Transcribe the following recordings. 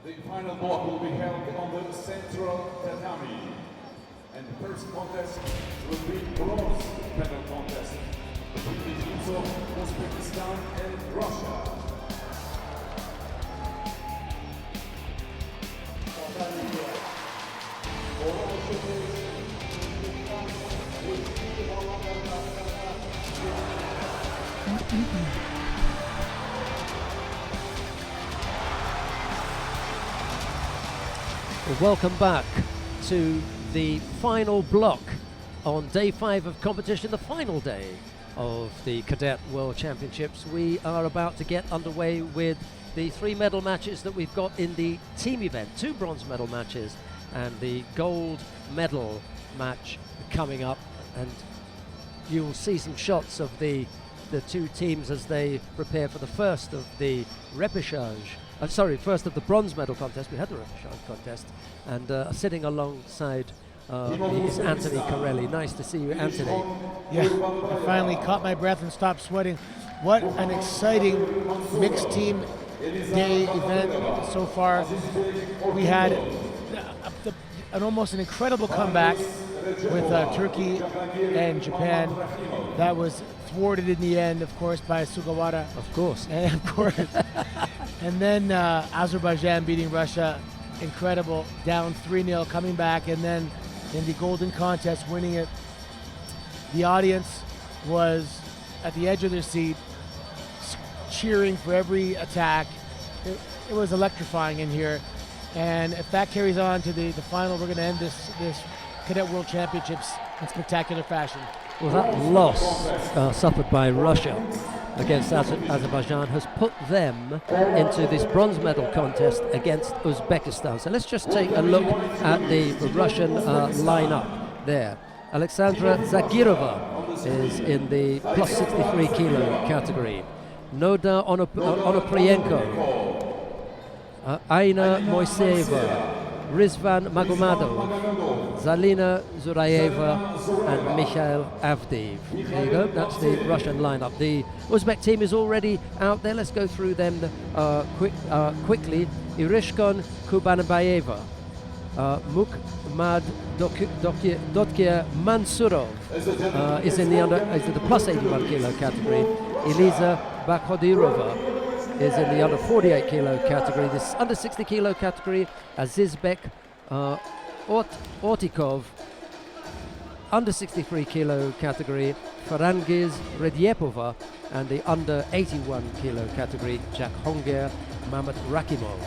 The final block will be held on the central tatami. And the first contest will be bronze medal contest between the teams of Uzbekistan and Russia. Welcome back to the final block on day 5 of competition, the final day of the Cadet World Championships. We are about to get underway with the 3 medal matches that we've got in the team event, 2 bronze medal matches and the gold medal match coming up, and you'll see some shots of the 2 teams as they prepare for the first of the repechage. First of the bronze medal contest. We had the repechage contest, and sitting alongside is Anthony Corelli. Nice to see you, Anthony. Yeah, I finally caught my breath and stopped sweating. What an exciting mixed team day event so far. We had almost an incredible comeback with Turkey and Japan. That was thwarted in the end, of course, by Sugawara. Of course. And of course. And then Azerbaijan beating Russia, incredible, down 3-0, coming back, and then in the golden contest, winning it. The audience was at the edge of their seat, cheering for every attack. It was electrifying in here, and if that carries on to the final, we're going to end this Cadet World Championships in spectacular fashion. Well, that loss suffered by Russia against Azerbaijan has put them into this bronze medal contest against Uzbekistan. So let's just take a look at the Russian lineup there. Alexandra Zagirova is in the plus 63 kilo category. Noda Onoprienko, Aina Moiseva, Rizvan Magomadov, Zalina Zuraeva and Mikhail Avdiv. There you go, that's the Russian lineup. The Uzbek team is already out there. Let's go through them quickly. Irishkon Kubanabayeva, Mukmad Dotkia Mansurov is in the plus 81 kilo category. Eliza Bakhodirova is in the under 48 kilo category. This under 60 kilo category, Azizbek Ortikov, under 63 kilo category, Farangiz Redyepova, and the under 81 kilo category, Jakhonger Mamat Rakimov.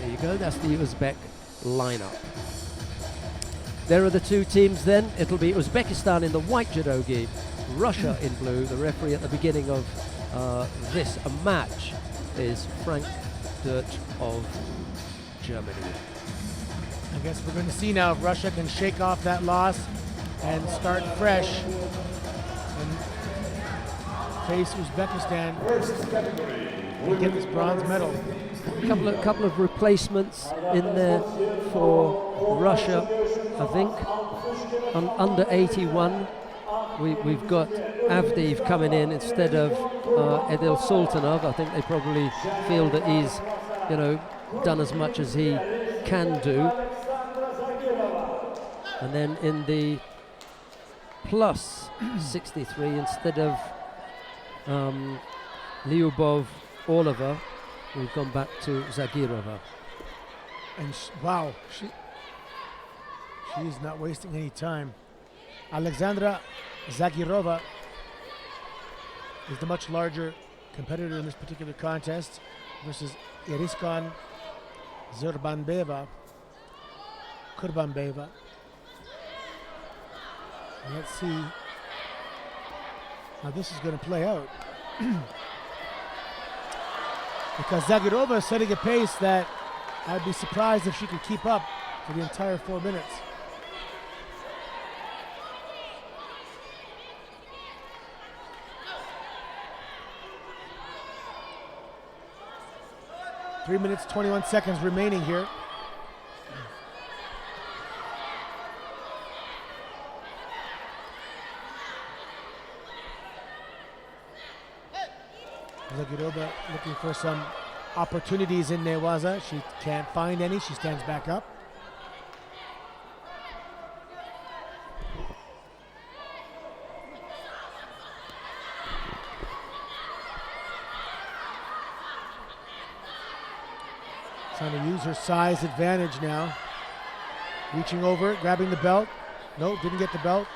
There you go, that's the Uzbek lineup. There are the 2 teams then. It'll be Uzbekistan in the white judogi, Russia in blue. The referee at the beginning of this match is Frank Dirt of Germany. I guess we're going to see now if Russia can shake off that loss and start fresh and face Uzbekistan and get this bronze medal. A couple of replacements in there for Russia, I think. Under 81, we've got Avdiv coming in instead of Edil Sultanov. I think they probably feel that he's, done as much as he can do. And then in the plus 63, instead of Lyubov Oliver, we've gone back to Zagirova. And wow, she's not wasting any time. Alexandra Zagirova is the much larger competitor in this particular contest versus Irishkan Kurbanbeva. And let's see how this is going to play out. Because Zagirova is setting a pace that I'd be surprised if she could keep up for the entire 4 minutes. Three minutes, 21 seconds remaining here. Zagirova looking for some opportunities in Newaza. She can't find any. She stands back up. Trying to use her size advantage now. Reaching over, grabbing the belt. No, didn't get the belt.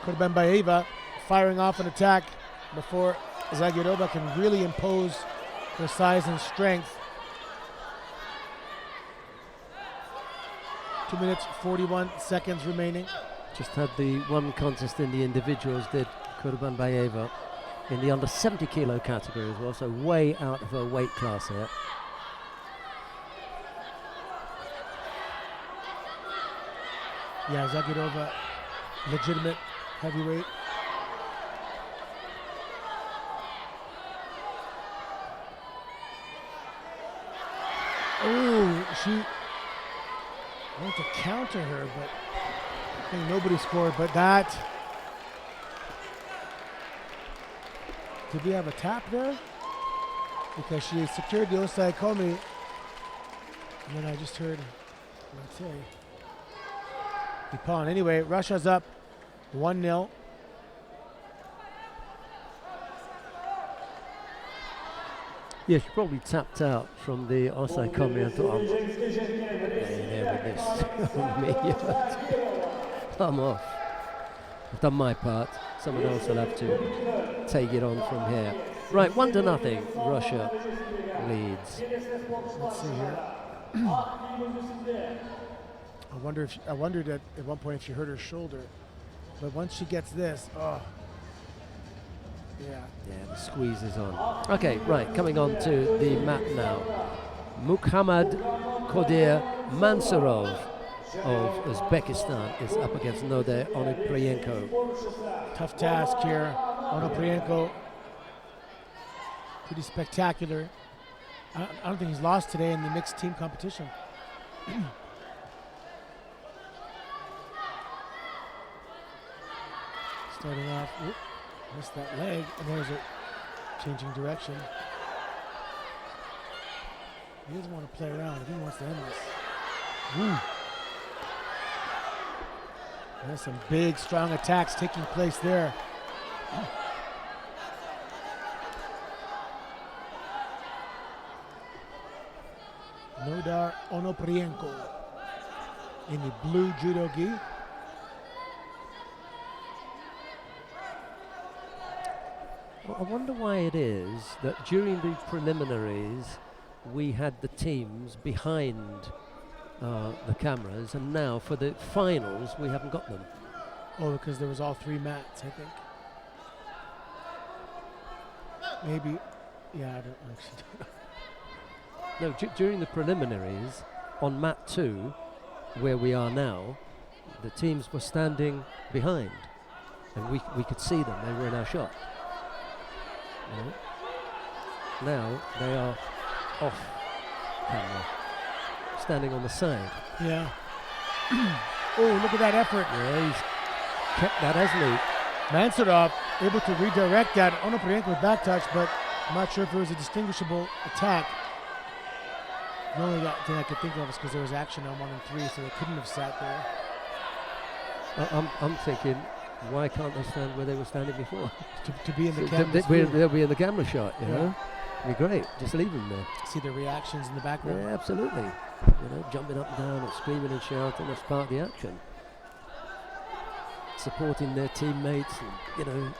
Kurbanbayeva firing off an attack before Zagirova can really impose her size and strength. 2 minutes, 41 seconds remaining. Just had the one contest in the individuals, did Kurbanbayeva, in the under 70 kilo category as well, so way out of her weight class here. Yeah, Zagirova, legitimate heavyweight. Oh, she went to counter her, but I think nobody scored. But that, did we have a tap there? Because she secured the Osai Komi, and then I just heard, let's say, Ippon. Anyway, Russia's up 1-0. Yeah, she probably tapped out from the Osai Komi and thought, there with this. I'm off. I've done my part. Someone else will have to take it on from here. Right, 1-0. Russia leads. Let's see here. I wondered at one point if she hurt her shoulder, but once she gets this, oh, yeah. Yeah, the squeeze is on. Okay, right, coming on to the mat now. Muhammad Kodir Mansurov of Uzbekistan is up against Node Onoprienko. Tough task here. Onoprienko, pretty spectacular. I don't think he's lost today in the mixed team competition. Starting off, missed that leg, and there's it, changing direction. He doesn't want to play around. He wants to end this. Woo. There's some big, strong attacks taking place there. Nodar Onoprienko in the blue judo gi. Well, I wonder why it is that during the preliminaries we had the teams behind the cameras, and now for the finals we haven't got them. Oh, because there was all 3 mats, I think. Maybe, yeah, I don't actually don't know. No, during the preliminaries on mat 2, where we are now, the teams were standing behind, and we could see them. They were in our shot. Now they are off camera, standing on the side. Yeah. Oh, look at that effort. Yeah, he's kept that, hasn't he? Mansurov able to redirect that Onoprienko with back touch, but I'm not sure if it was a distinguishable attack. The only thing I could think of is because there was action on 1 and 3, so they couldn't have sat there. I'm thinking, why can't they stand where they were standing before? To be in the camera. They'll be in the camera shot, you know? It'd be great. Just leave them there. See the reactions in the background? Yeah, absolutely. You know, jumping up and down and screaming and shouting, that's part of the action. Supporting their teammates, and, you know.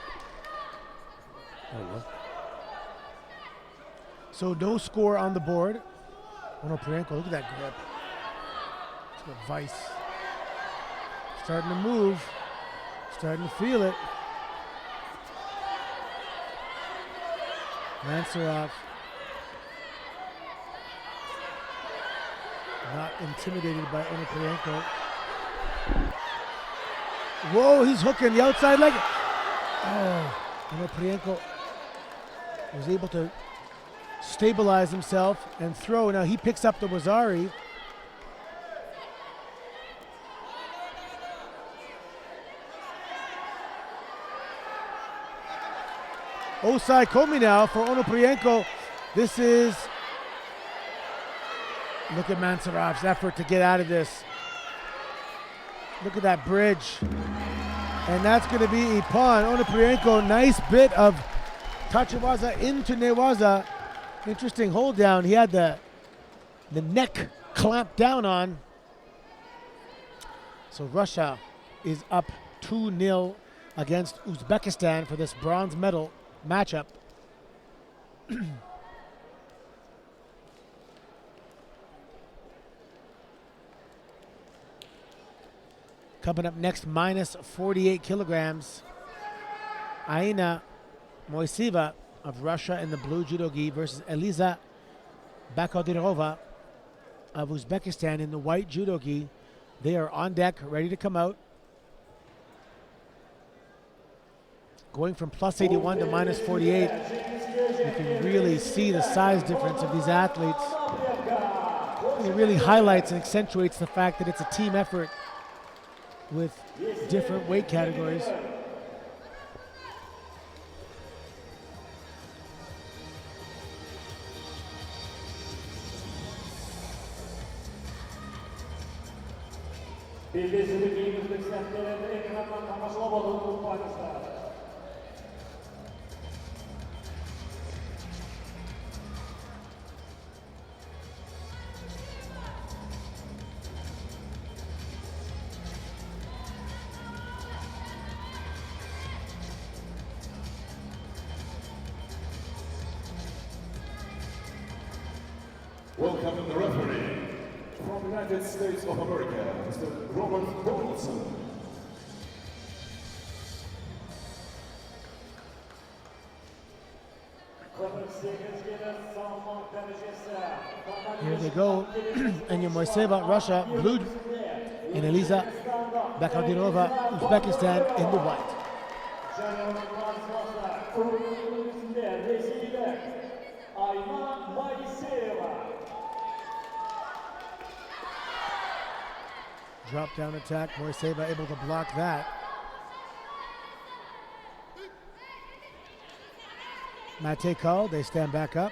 Oh well. So no score on the board. Onoprienko, look at that grip. It's a vice. Starting to move. Starting to feel it. Mansurov not intimidated by Onoprienko. Whoa, he's hooking the outside leg. Oh, Onoprienko was able to stabilize himself and throw. Now he picks up the Wazari. Osai Komi now for Onoprienko. This is, look at Mansarov's effort to get out of this. Look at that bridge. And that's going to be Ipan. Onoprienko, nice bit of Tachiwaza into Newaza. Interesting hold down. He had the neck clamped down on. So Russia is up 2-0 against Uzbekistan for this bronze medal matchup. Coming up next, minus 48 kilograms. Aina Moiseva of Russia in the blue judo gi versus Eliza Bakadirova of Uzbekistan in the white judo gi. They are on deck, ready to come out. Going from plus 81 to minus 48. You can really see the size difference of these athletes. It really highlights and accentuates the fact that it's a team effort with different weight categories. Welcome the referee from the United States of America, Mr. Robert Donaldson. Here they go. Enya Moiseva, Russia, blue, and Eliza Bakadirova, Uzbekistan, in the white. Drop down attack, Moiseva able to block that. Mate called, they stand back up.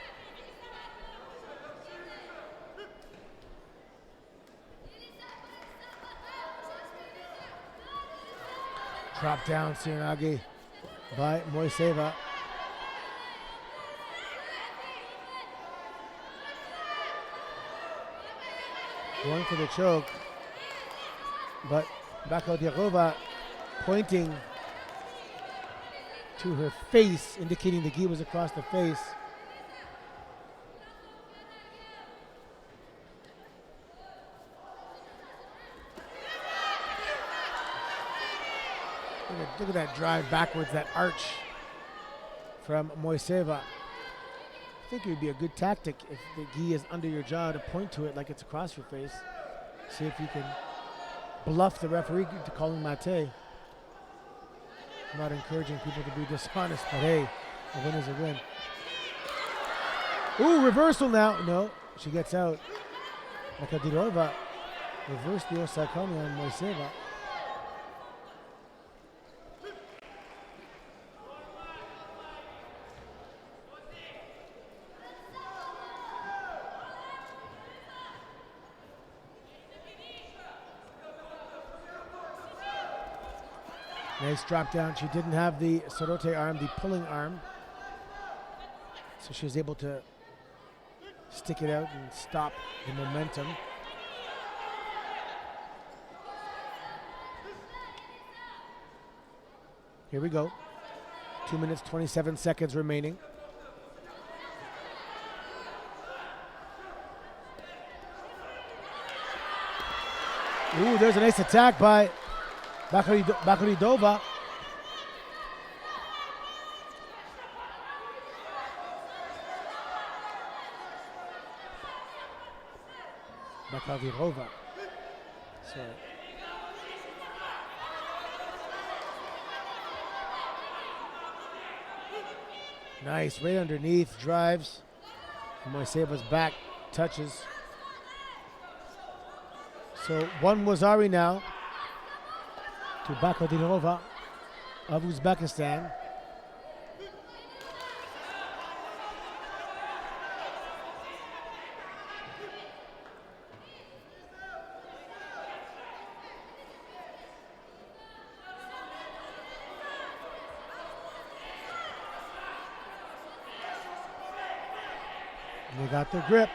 Drop down Siranagi by Moiseva. Going for the choke, but Bakadirova pointing to her face, indicating the gi was across the face. Look at that drive backwards, that arch from Moiseva. I think it would be a good tactic if the gi is under your jaw to point to it like it's across your face. See if you can bluff the referee to calling mate. I'm not encouraging people to be dishonest, but hey, a win is a win. Ooh, reversal now. No, she gets out. Bakadirova reversed the Osakami on Moiseva. Nice drop down. She didn't have the Sorote arm, the pulling arm. So she was able to stick it out and stop the momentum. Here we go. 2 minutes, 27 seconds remaining. Ooh, there's a nice attack by Bakaridova. Bakadirova. So nice, right underneath, drives. Moiseva's back touches. So one Wazari now to Bakadirova of Uzbekistan. They got their grip.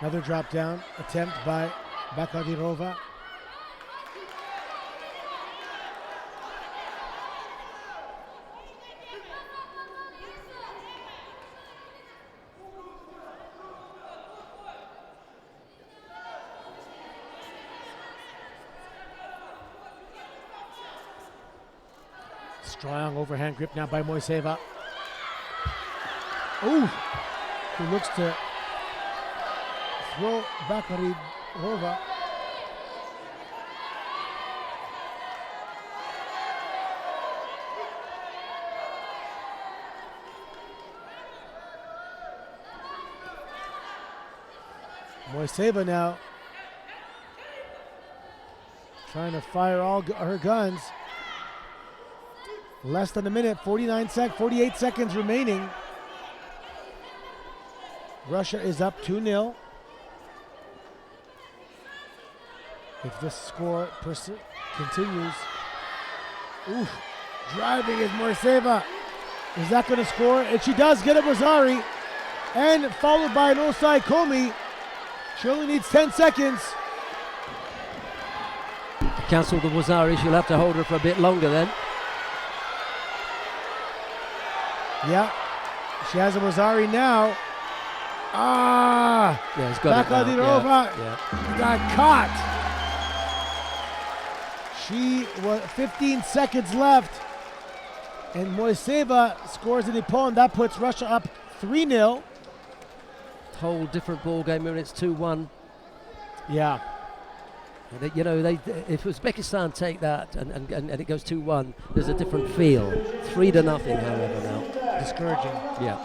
Another drop down attempt by Bakadirova. Strong overhand grip now by Moiseva. Ooh, who looks to throw Bakadirova. Moiseva now trying to fire all her guns. Less than a minute, 48 seconds remaining. Russia is up 2-0. If this score continues. Oof, driving is Moiseva. Is that going to score? And she does get a Rosari. And followed by an Osai Komi. She only needs 10 seconds. Cancel the Wazari, she'll have to hold her for a bit longer then. Yeah, she has a Rosari now. Ah! Yeah, he's got Bakadirova got caught. She was 15 seconds left. And Moiseva scores an Ippon. That puts Russia up 3-0. Whole different ball game when it's 2-1. Yeah. And if Uzbekistan take that and it goes 2-1, there's a different feel. 3-0, however, now. Discouraging. Yeah.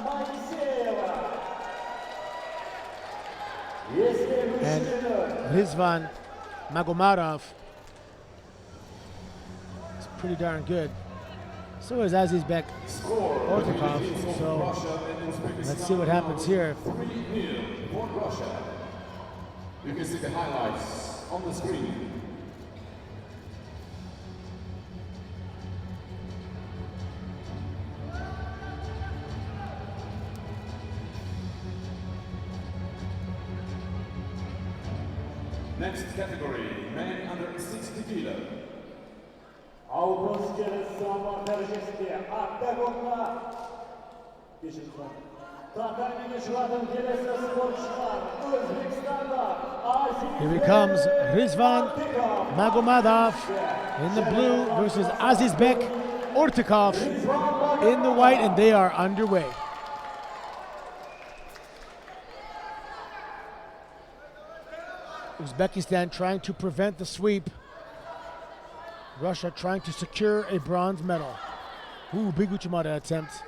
And Rizvan Magomadov is pretty darn good. So is Azizbek Ortikov. So let's see what happens here. You can see the highlights on the screen. Next category, men under 60 kilo. Here he comes, Rizvan Magomadov in the blue versus Azizbek Ortikov in the white, and they are underway. Uzbekistan trying to prevent the sweep. Russia trying to secure a bronze medal. Ooh, big Uchimata attempt.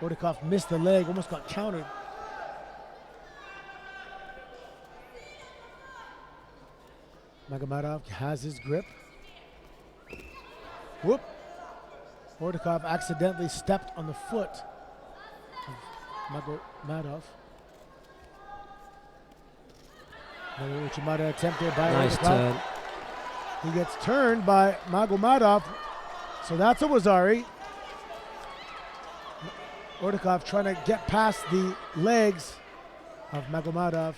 Ortikov missed the leg, almost got countered. Magomadov has his grip. Whoop. Ortikov accidentally stepped on the foot of Magomadov. Another Uchimata attempt there by Nice Ortikov. turn. He gets turned by Magomadov. So that's a Wazari. Ortikov trying to get past the legs of Magomadov.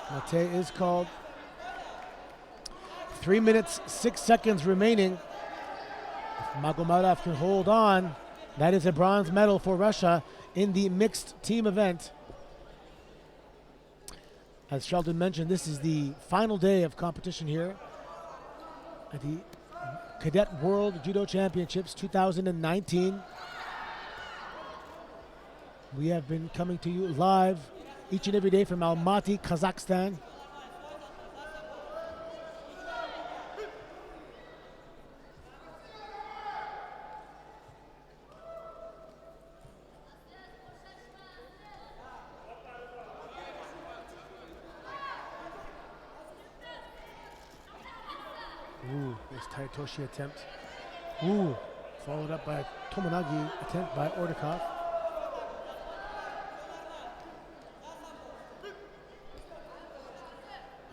Mate is called. 3 minutes, 6 seconds remaining. If Magomadov can hold on, that is a bronze medal for Russia in the mixed team event. As Sheldon mentioned, this is the final day of competition here at the Cadet World Judo Championships 2019. We have been coming to you live each and every day from Almaty, Kazakhstan. Ooh, nice Taitoshi attempt. Ooh, followed up by a Tomonagi attempt by Ortikov.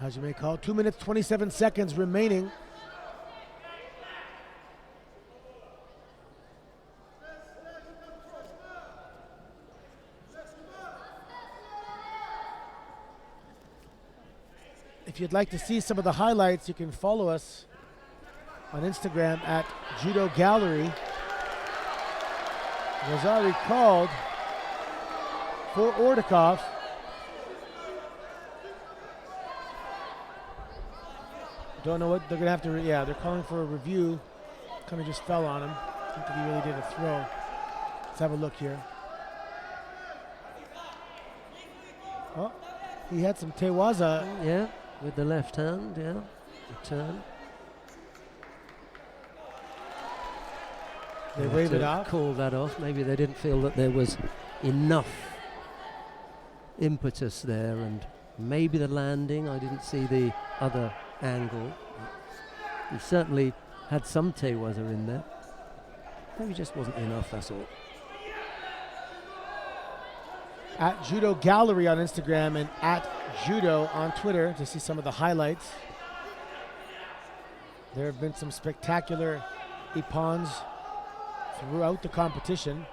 As you may call, 2 minutes, 27 seconds remaining. if you'd like to see some of the highlights, you can follow us on Instagram at Judo Gallery. Razari called for Ordakov. Don't know what they're going to have to, yeah, they're calling for a review. Kind of just fell on him. I don't think he really did a throw. Let's have a look here. Oh, he had some tewaza. Yeah, with the left hand, yeah, the turn. They wave it off. Call that off. Maybe they didn't feel that there was enough impetus there, and maybe the landing. I didn't see the other angle. He certainly had some tewaza in there. Maybe just wasn't enough, that's all. At Judo Gallery on Instagram and at Judo on Twitter to see some of the highlights. There have been some spectacular ippons throughout the competition.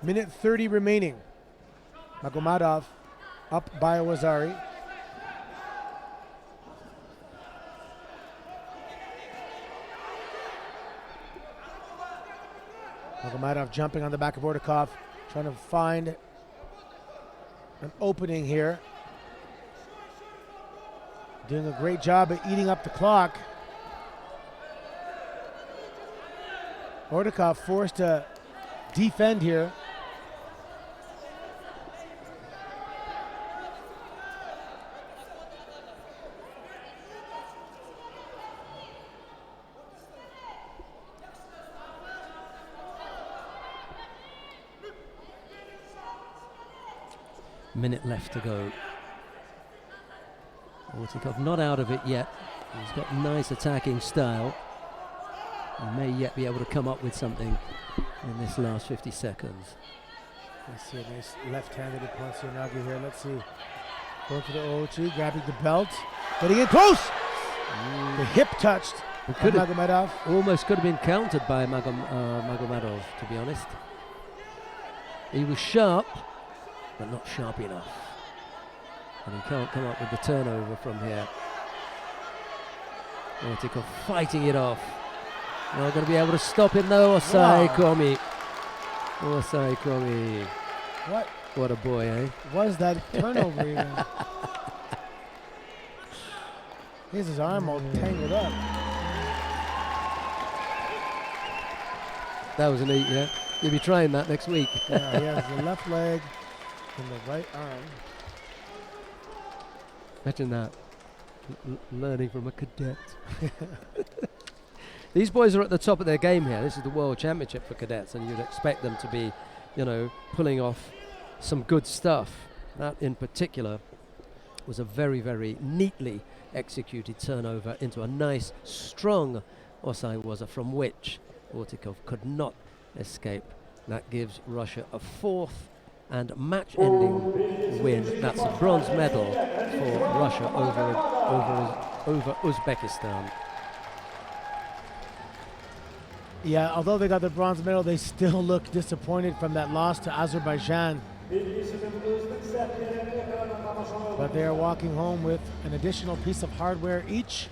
Minute 30 remaining. Magomedov up by Wazari. Magomedov jumping on the back of Ordakov, trying to find an opening here. Doing a great job at eating up the clock. Ordakov forced to defend here. Minute left to go. Ortikov not out of it yet. He's got nice attacking style. He may yet be able to come up with something in this last 50 seconds. Let's see a nice left-handed Poncionagi here. Let's see. Going for the OOT, grabbing the belt. Getting in close! The hip touched on Magomedov. Almost could have been countered by Magomedov, to be honest. He was sharp, but not sharp enough. And he can't come up with the turnover from here. Ortikov fighting it off. Not going to be able to him him though. Osai Komi. Osai Komi. What a boy, eh? Was that turnover even? Here's his arm all tangled up. That was a neat, yeah. You'll be trying that next week. Yeah, he has the left leg and the right arm. Imagine that. Learning from a cadet. These boys are at the top of their game here. This is the World Championship for cadets, and you'd expect them to be, you know, pulling off some good stuff. That in particular was a very, very neatly executed turnover into a nice, strong Osai Waza, from which Ortikov could not escape. That gives Russia a fourth and match-ending win. That's a bronze medal for Russia over Uzbekistan. Yeah, although they got the bronze medal, they still look disappointed from that loss to Azerbaijan. But they are walking home with an additional piece of hardware each.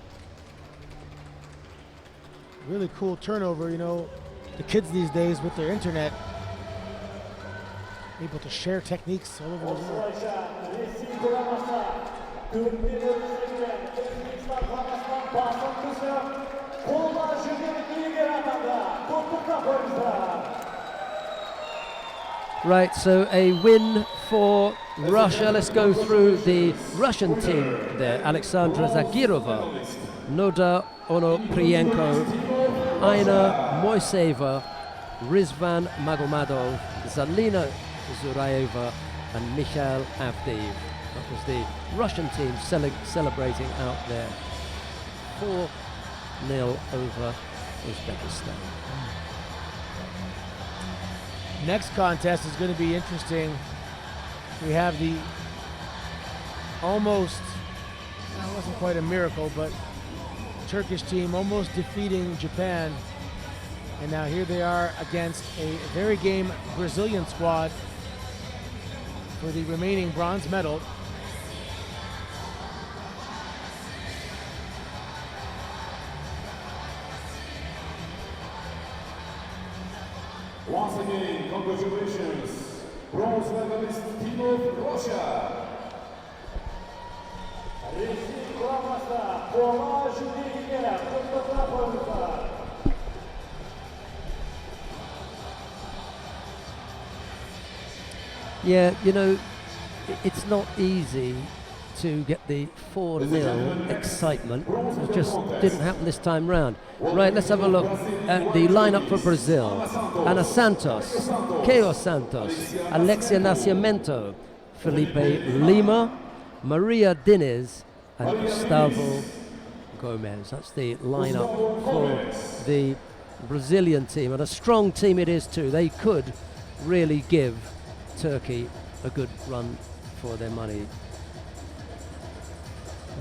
Really cool turnover, you know, the kids these days with their internet, able to share techniques all over the world. Right, so a win for Russia. Let's go through the Russian team there. Alexandra Zagirova, Noda Onoprienko, Aina Moiseva, Rizvan Magomedov, Zalina Zuraeva, and Mikhail Avdeev. That was the Russian team celebrating out there. 4-0 over Uzbekistan. Next contest is going to be interesting. We have the almost, well, it wasn't quite a miracle, but Turkish team almost defeating Japan. And now here they are against a very game Brazilian squad for the remaining bronze medal. Once again, congratulations, bronze medalist team of Russia. Yeah, you know, it's not easy to get the 4-0 excitement. It just didn't happen this time round. Right, let's have a look at the lineup for Brazil. Ana Santos, Keio Santos, Alexia Nascimento, Felipe Lima, Maria Diniz, and Gustavo Gomez. That's the lineup for the Brazilian team, and a strong team it is too. They could really give Turkey a good run for their money.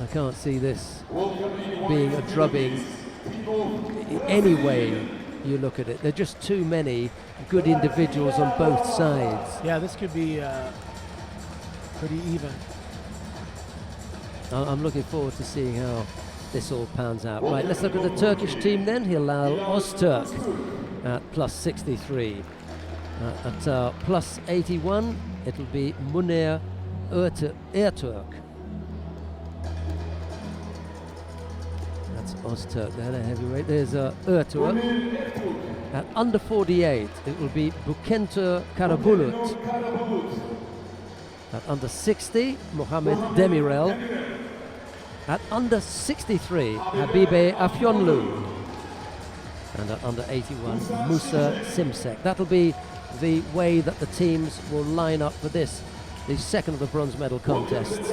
I can't see this being a drubbing any way you look at it. There are just too many good individuals on both sides. Yeah, this could be pretty even. I'm looking forward to seeing how this all pans out. Right, let's look at the Turkish team then. Hilal Öztürk at plus 63. At plus 81, it'll be Munir Ertürk. That's Öztürk there, the heavyweight. There's Ertürk. At under 48, it will be Bukenter Karabulut. At under 60, Mohamed Demirel. At under 63, Habibe Afyonlu. And at under 81, Musa Simsek. That'll be the way that the teams will line up for this, the second of the bronze medal contests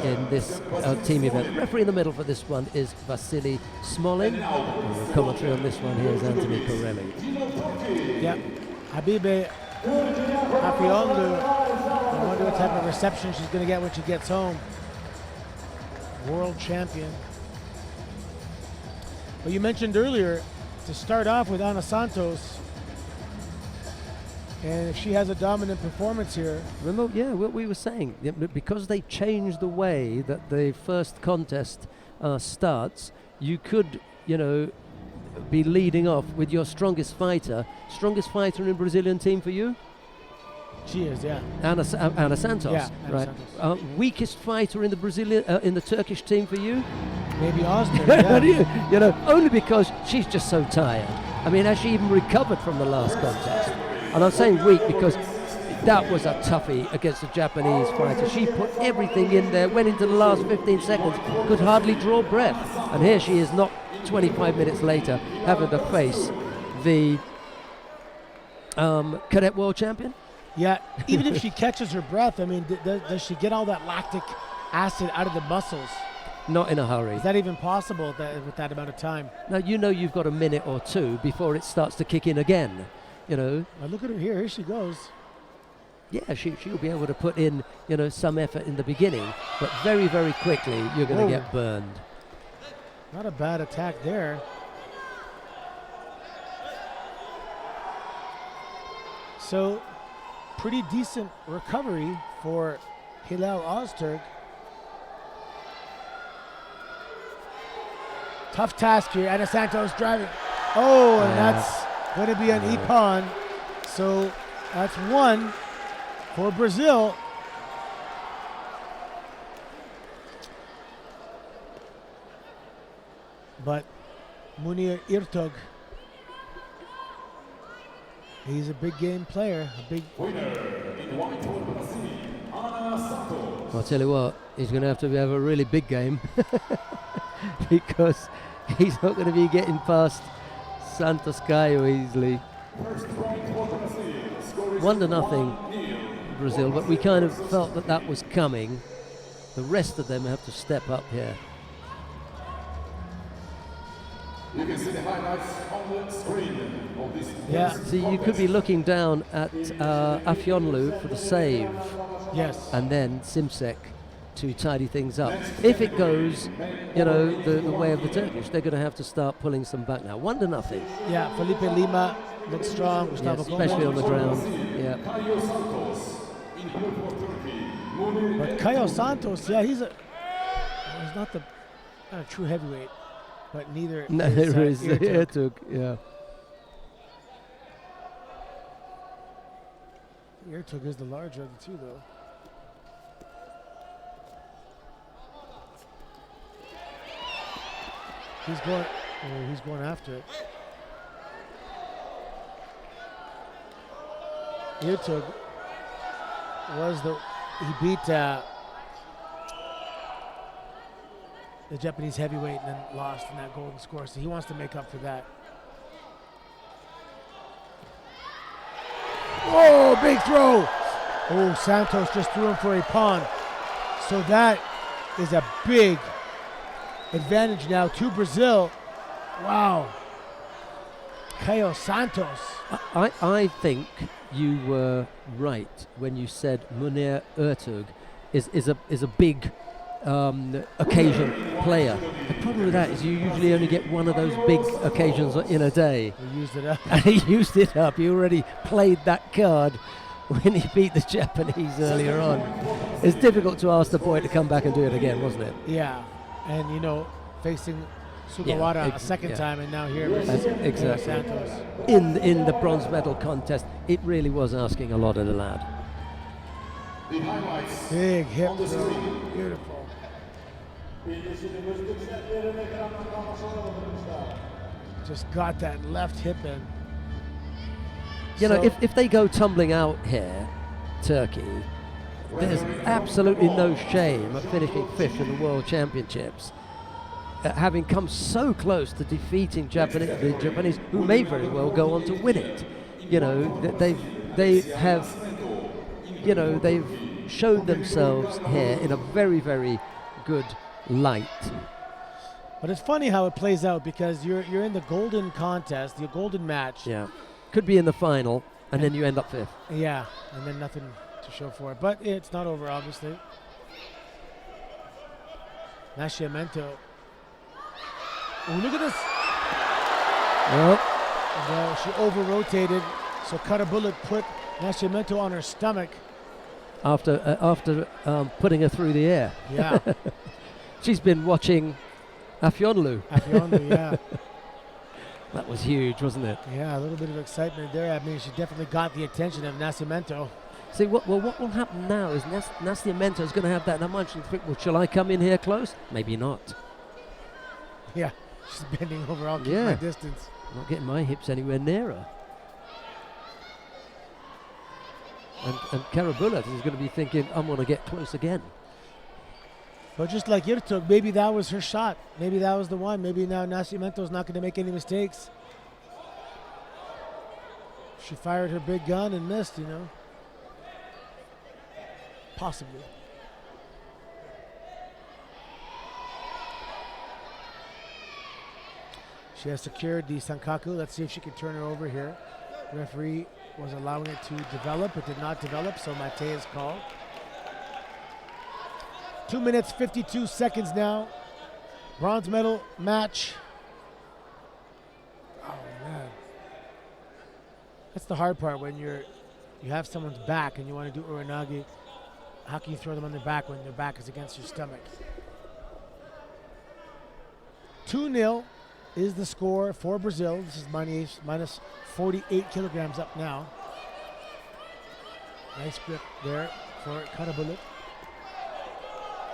in this team event. The referee in the middle for this one is Vasily Smolin. And the commentary on this one here is Anthony Corelli. Yeah, Habibe Afyonlu. I wonder what type of reception she's going to get when she gets home. World champion. Well, you mentioned earlier to start off with Ana Santos, and if she has a dominant performance here. Remember, yeah, what we were saying, because they changed the way that the first contest starts, you could, you know, be leading off with your strongest fighter. Strongest fighter in the Brazilian team for you? She is, yeah. Ana Santos, Yeah, Ana right? Santos. Weakest fighter in the Brazilian, in the Turkish team for you? Maybe Öztürk, yeah. You know, only because she's just so tired. I mean, has she even recovered from the last contest? And I'm saying weak because that was a toughie against a Japanese fighter. She put everything in there, went into the last 15 seconds, could hardly draw breath. And here she is, not 25 minutes later, having to face the cadet world champion. Yeah, even if she catches her breath, I mean, does she get all that lactic acid out of the muscles? Not in a hurry. Is that even possible with that amount of time? Now, you know you've got a minute or two before it starts to kick in again, you know. Well, look at her here. Here she goes. Yeah, she'll be able to put in, you know, some effort in the beginning, but very, very quickly you're going to get burned. Not a bad attack there. So, pretty decent recovery for Hilal Öztürk. Tough task here. Ana Santos driving. Oh, and that's going to be an ippon. So that's one for Brazil. But Munir Ertürk, he's a big game player. A big. I'll tell you what, he's going to have a really big game because he's not going to be getting past Santos Caio easily. 1-0 Brazil, but we kind of felt that was coming. The rest of them have to step up here. You can see the highlights on the screen of this. Yeah. See, you could be looking down at Afyonlu for the save. Yes. And then Simsek to tidy things up. If it goes, you know, the way of the Turkish, they're going to have to start pulling some back now. 1-0. Yeah, Felipe Lima looks strong. Yeah, Gustavo especially on Gomez. the ground. Yeah. But Caio Santos, yeah, he's not a true heavyweight, but neither is Ertug. Ertug, yeah. Ertug is the larger of the two, though. He's going after it. Ertug he beat the Japanese heavyweight and then lost in that golden score, so he wants to make up for that. Oh, big throw! Oh, Santos just threw him for a pawn. So that is a big advantage now to Brazil. Wow. Caio Santos. I think you were right when you said Munir Ertug is a big occasion player. The problem with that is you usually only get one of those big occasions in a day. He used it up. And he used it up. He already played that card when he beat the Japanese earlier on. It's difficult to ask the boy to come back and do it again, wasn't it? Yeah, and facing Sugawara a second time, and now here exactly. Santos. In the bronze medal contest, it really was asking a lot of the lad. Big hip throw. Beautiful. Just got that left hip in. If they go tumbling out here, Turkey, there's absolutely no shame at finishing 5th in the World Championships, having come so close to defeating the Japanese, who may very well go on to win it. They've shown themselves here in a very, very good light. But it's funny how it plays out, because you're in the golden contest, the golden match. Yeah, could be in the final, and then you end up 5th. Yeah, and then nothing to show for it. But it's not over, obviously. Nascimento. Oh, look at this. Well, she over-rotated, so Karabullet put Nascimento on her stomach. After putting her through the air. Yeah. She's been watching Afyonlu. Yeah. That was huge, wasn't it? Yeah, a little bit of excitement there. I mean, she definitely got the attention of Nascimento. See, what will happen now is Nascimento is going to have that mind. She'll think, well, shall I come in here close? Maybe not. Yeah, she's bending over. I'll keep my distance. I'm not getting my hips anywhere near her. And Karabullet is going to be thinking, I'm going to get close again. But just like Ertug, maybe that was her shot. Maybe that was the one. Maybe now Nascimento's not going to make any mistakes. She fired her big gun and missed, Possibly. She has secured the Sankaku. Let's see if she can turn her over here. Referee was allowing it to develop. It did not develop, so Mate is called. 2 minutes, 52 seconds now. Bronze medal match. Oh, man. That's the hard part when you have someone's back and you want to do uranagi. How can you throw them on their back when their back is against your stomach? 2-0 is the score for Brazil. This is minus 48 kilograms up now. Nice grip there for Karabullet.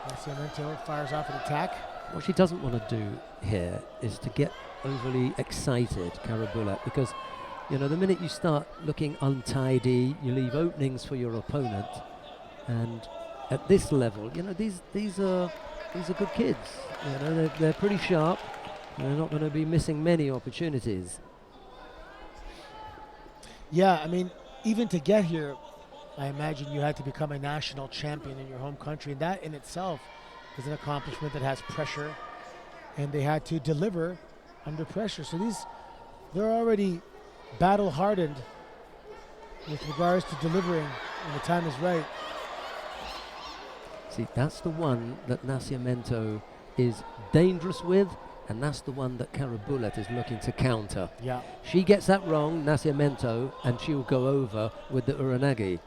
Nascimento fires off an attack. What she doesn't want to do here is to get overly excited, Karabullet, because the minute you start looking untidy, you leave openings for your opponent. And at this level, these are good kids. They're pretty sharp. They're not going to be missing many opportunities. Yeah, I mean, even to get here, I imagine you had to become a national champion in your home country. And that in itself is an accomplishment that has pressure. And they had to deliver under pressure. So they're already battle hardened with regards to delivering when the time is right. See, that's the one that Nascimento is dangerous with, and that's the one that Karabullet is looking to counter. Yeah. She gets that wrong, Nascimento, and she'll go over with the uranagi.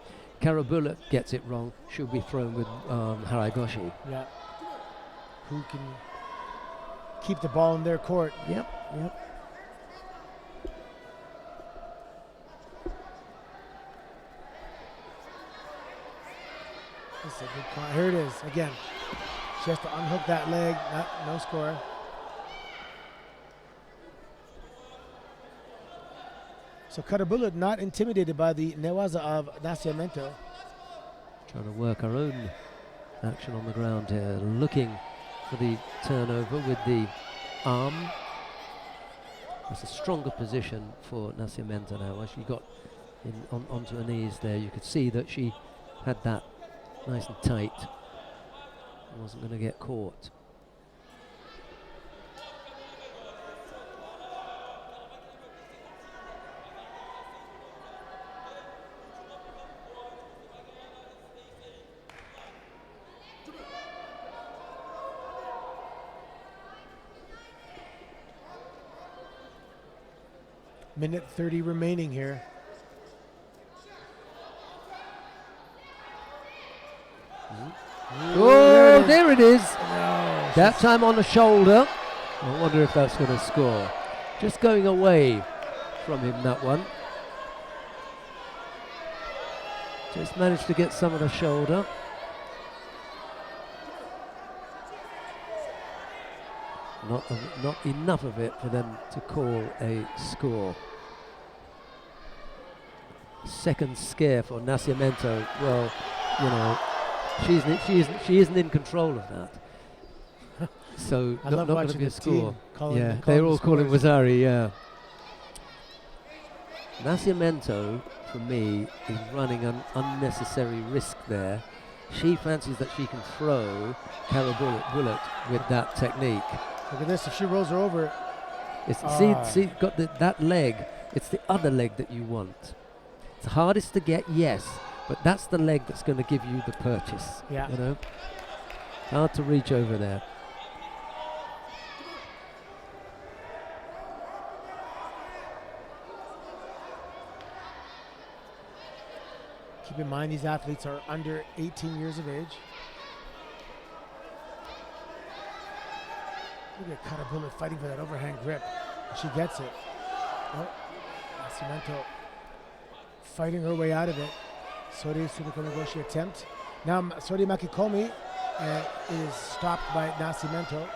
Karabulik gets it wrong, she'll be thrown with Haragoshi. Yeah. Who can keep the ball in their court? Yep. This is a good call. Here it is again. She has to unhook that leg. No score. So Karabulik not intimidated by the Newaza of Nascimento. Trying to work her own action on the ground here, looking for the turnover with the arm. That's a stronger position for Nascimento now. As she got onto her knees there, you could see that she had that nice and tight. Wasn't going to get caught. Minute 30 remaining here. Oh, there it is. No, That time on the shoulder. I wonder if that's going to score. Just going away from him, that one. Just managed to get some of the shoulder. Not enough of it for them to call a score. Second scare for Nascimento. Well, you know, she isn't in control of that. So not going to be a score. Yeah, they're all calling Wazari. Yeah. Nascimento, for me, is running an unnecessary risk there. She fancies that she can throw Karabulik with that technique. Look at this. If she rolls her over, See, got that leg. It's the other leg that you want. It's the hardest to get, yes, but that's the leg that's going to give you the purchase. Yeah. You know, hard to reach over there. keep in mind these athletes are under 18 years of age. Look at Karabulik fighting for that overhand grip. She gets it. Oh, Nascimento fighting her way out of it. Sori Sudukomigoshi attempt. Now Sori Makikomi is stopped by Nascimento.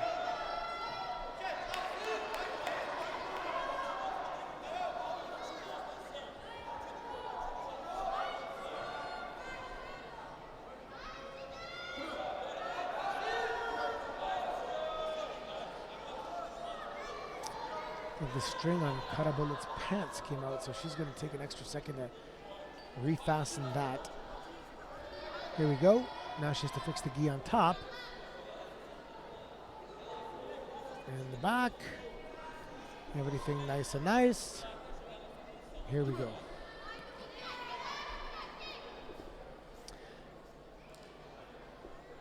The string on Karabulik's pants came out, so she's going to take an extra second to refasten that. Here we go. Now she has to fix the gi on top. And the back. Everything nice and nice. Here we go.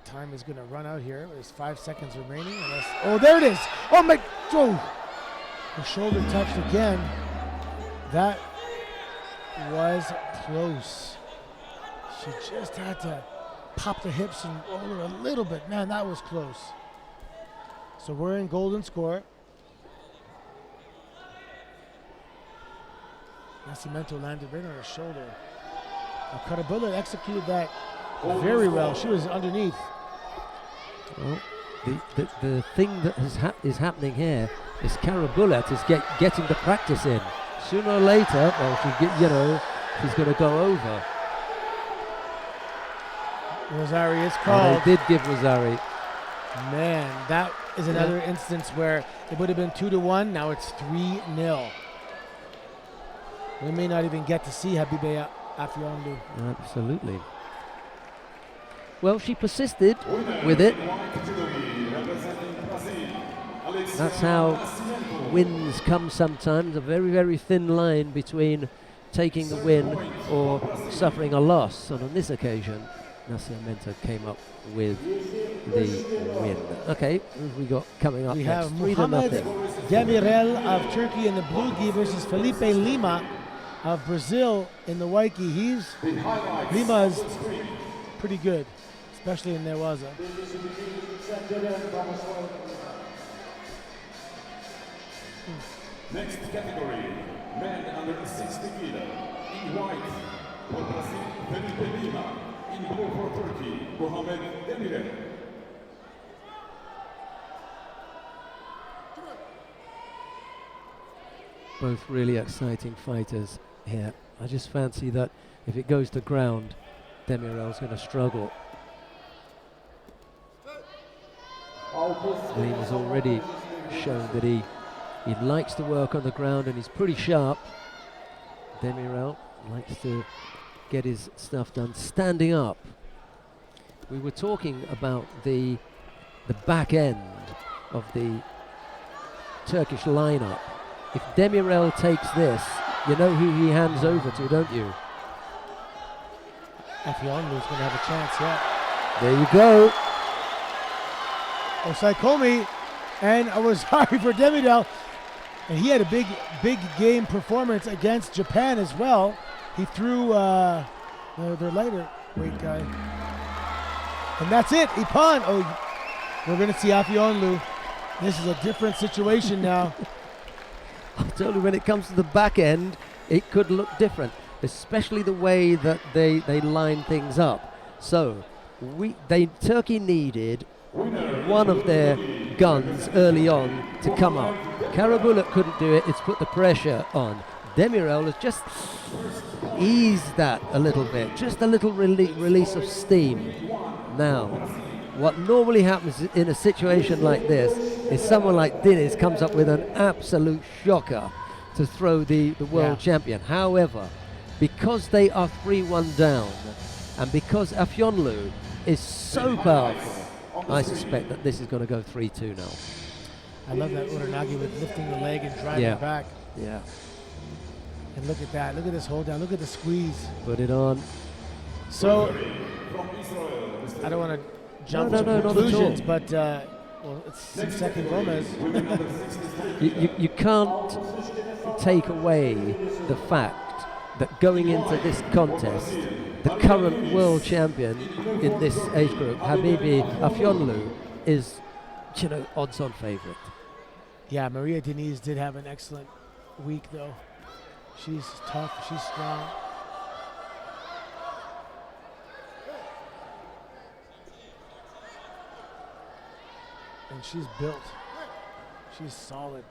Time is going to run out here. There's 5 seconds remaining. Oh, there it is. Oh, my. Oh. The shoulder touched again. That was close. She just had to pop the hips and roll her a little bit. Man, that was close. So we're in golden score. Nascimento landed right on her shoulder. Now Karabulik executed that very well. She was underneath. Well, the thing that is happening here is Karabulik is getting the practice in. Sooner or later, well, she's going to go over. Rosari is called. They did give Rosari. Man, that is another instance where it would have been 2-1. Now it's 3-0. We may not even get to see Habibe Afiondu. Absolutely. Well, she persisted with it. That's how wins come sometimes, a very, very thin line between taking the win or suffering a loss. And on this occasion, Nascimento came up with the win. Okay, who have we got coming up we next? have Muhammad Demirel of Turkey in the blue gi versus Felipe Lima of Brazil in the Waiki. Lima's pretty good, especially in Newaza. Next category, men under 60 kilo. In white, for Brazil, Felipe Lima. In blue for Turkey, Mohamed Demirel. Both really exciting fighters here. I just fancy that if it goes to ground, Demirel's going to struggle. Lima's already shown that he likes to work on the ground and he's pretty sharp. Demirel likes to get his stuff done standing up. We were talking about the back end of the Turkish lineup. If Demirel takes this, you know who he hands over to, don't you? Afionlu's going to have a chance, yeah. There you go. Osaikomi, and I was sorry for Demirel, and he had a big game performance against Japan as well. He threw their lighter weight guy, and that's it. Ipan. Oh, we're going to see Afionlu. This is a different situation now. I told you, when it comes to the back end, it could look different, especially the way that they line things up. So Turkey needed one of their guns early on to come up. Karabulut couldn't do it. It's put the pressure on. Demirel has just eased that a little bit, just a little release of steam. Now, what normally happens in a situation like this is someone like Diniz comes up with an absolute shocker to throw the world champion. However, because they are 3-1 down, and because Afionlu is so powerful, I suspect that this is going to go 3-2 now. I love that Uranagi with lifting the leg and driving back. Yeah. And look at that. Look at this hold down. Look at the squeeze. Put it on. So, I don't want to jump to conclusions, but well, it's second Gomez. you can't take away the fact that going into this contest, the current world champion in this age group, Habibi Afionlu, is, odds-on favorite. Yeah, Maria Diniz did have an excellent week, though. She's tough. She's strong. And she's built. She's solid.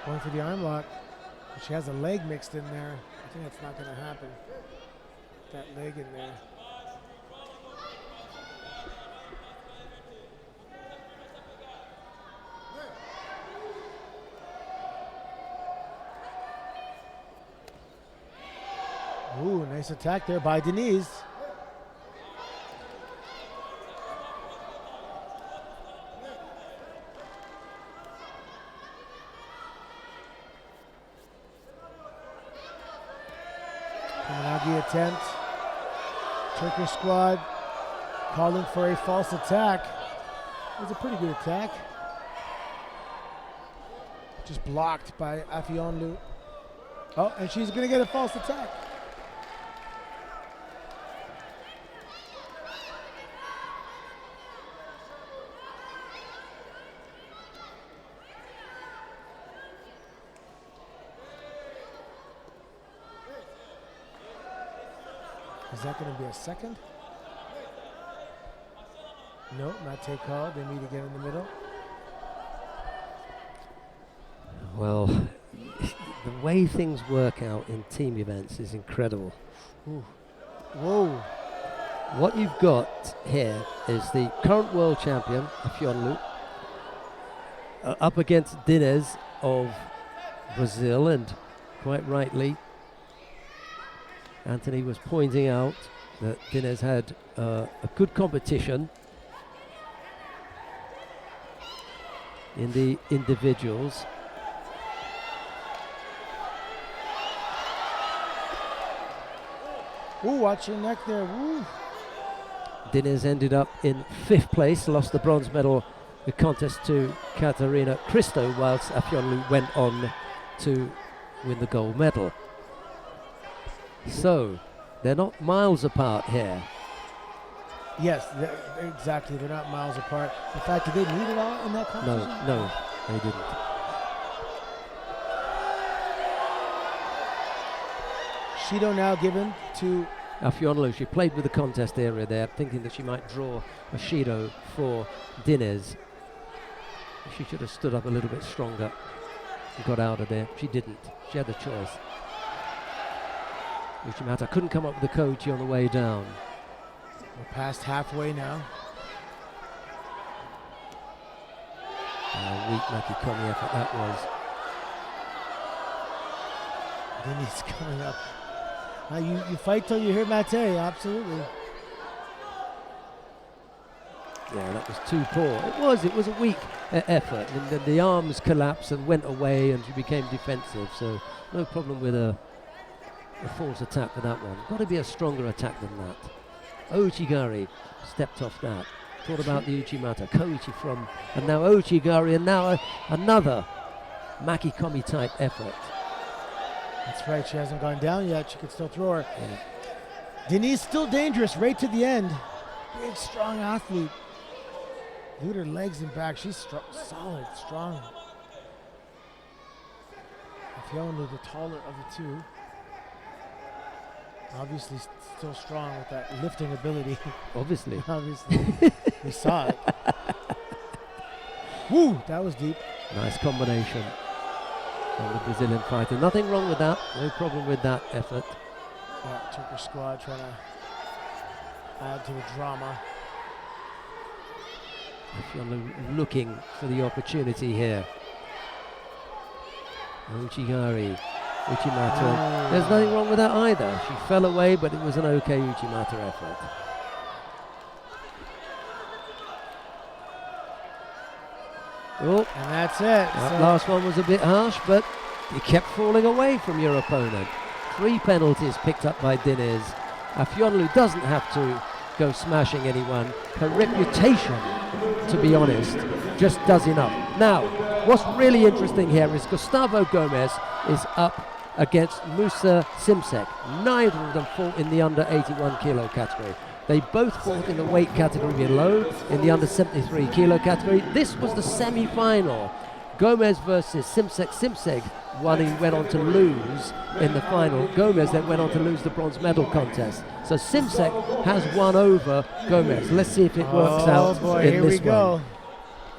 Going for the arm lock. She has a leg mixed in there. I think that's not going to happen. That leg in there. Ooh, nice attack there by Diniz. Kamanagi attempt. Turkish squad calling for a false attack. It was a pretty good attack. Just blocked by Afionlu. Oh, and she's going to get a false attack. Is that going to be a second? No, not take call. They meet again in the middle. Well, the way things work out in team events is incredible. Ooh. Whoa. What you've got here is the current world champion, Afionlu, up against Diniz of Brazil, and quite rightly, Anthony was pointing out that Diniz had a good competition in the individuals. Ooh, watch your neck there. Woo. Diniz ended up in 5th place, lost the bronze medal the contest to Katerina Christo, whilst Afyonlu went on to win the gold medal. So they're not miles apart here. Yes, exactly. They're not miles apart. In fact, did they meet at all in that competition? No, they didn't. Shido now given to Afyonlu, she played with the contest area there, thinking that she might draw a Shido for Diniz. She should have stood up a little bit stronger and got out of there. She didn't. She had the choice. Uchimata couldn't come up with the Koichi on the way down. We're past halfway now. Weak Makikomi effort that was. Diniz coming up. You fight till you hear Mate, absolutely. Yeah, that was too poor. It was a weak effort, and then the arms collapsed and went away, and she became defensive. So no problem with a false attack for that one. Got to be a stronger attack than that. Ochigari stepped off that. Thought about the Uchimata, Koichi from, and now Ochigari, and now another Makikomi type effort. That's right, she hasn't gone down yet. She could still throw her. Yeah. Diniz still dangerous right to the end. Big, strong athlete. Look at her legs and back. She's solid, strong. Afyonlu, the taller of the two. Obviously still strong with that lifting ability. Obviously. We saw it. Woo, that was deep. Nice combination from the Brazilian fighter. Nothing wrong with that. No problem with that effort. Yeah, Turkish squad trying to add to the drama. Afyonlu looking for the opportunity here. Uchimata. Oh. There's nothing wrong with that either. She fell away, but it was an okay Uchimata effort. Oh, And that's it. that last one was a bit harsh, but you kept falling away from your opponent. 3 penalties picked up by Diniz. Afyonlu doesn't have to go smashing anyone. Her reputation, to be honest, just does enough. Now, what's really interesting here is Gustavo Gomez is up against Musa Simsek. Neither of them fought in the under 81 kilo category. They both fought in the weight category below, in the under 73 kilo category. This was the semi-final. Gomez versus Simsek. Simsek went on to lose in the final. Gomez then went on to lose the bronze medal contest. So Simsek has won over Gomez. Let's see if it works out boy, in here this we go. one.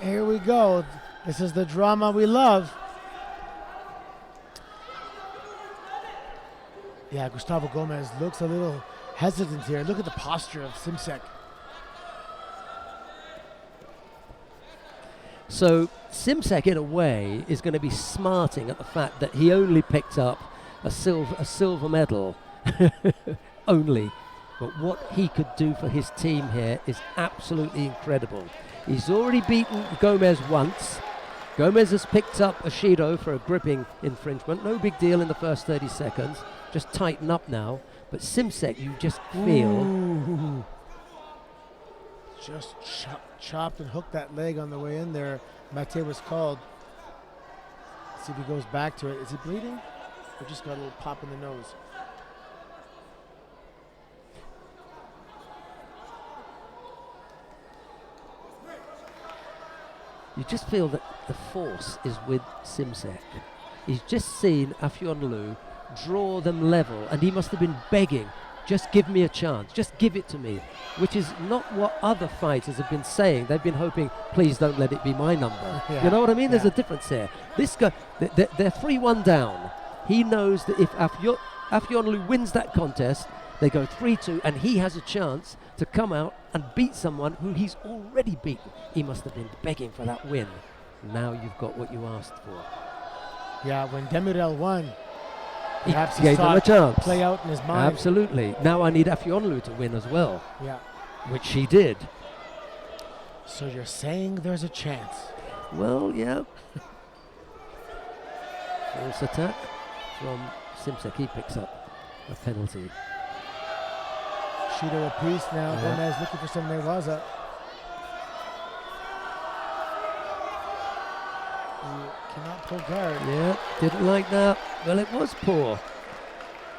Here we go. This is the drama we love. Yeah, Gustavo Gomez looks a little hesitant here. Look at the posture of Simsek. So Simsek, in a way, is going to be smarting at the fact that he only picked up a silver medal, only. But what he could do for his team here is absolutely incredible. He's already beaten Gomez once. Gomez has picked up a Shido for a gripping infringement. No big deal in the first 30 seconds. Just tighten up now. But Simsek, you just feel... Ooh. Just chopped and hooked that leg on the way in there. Mate was called. Let's see if he goes back to it. Is he bleeding? Or just got a little pop in the nose? You just feel that the force is with Simsek. He's just seen Afyonlu draw them level, and he must have been begging, just give me a chance, just give it to me, which is not what other fighters have been saying. They've been hoping, please don't let it be my number. Yeah. You know what I mean? There's Yeah. a difference here. This guy, they're 3-1 down. He knows that if Afyonlu wins that contest, they go 3-2, and he has a chance to come out and beat someone who he's already beaten. He must have been begging for that win. Now you've got what you asked for. Yeah, when Demirel won, He perhaps he gave saw them a it chance. play out in his mind. Absolutely. Now I need Afyonlu to win as well, Yeah. which she did. So you're saying there's a chance? Well, yeah. False attack from Simsek. He picks up a penalty. Shido a priest now. Gomez looking for some Newaza. He cannot pull guard. Yeah, didn't like that. Well, it was poor.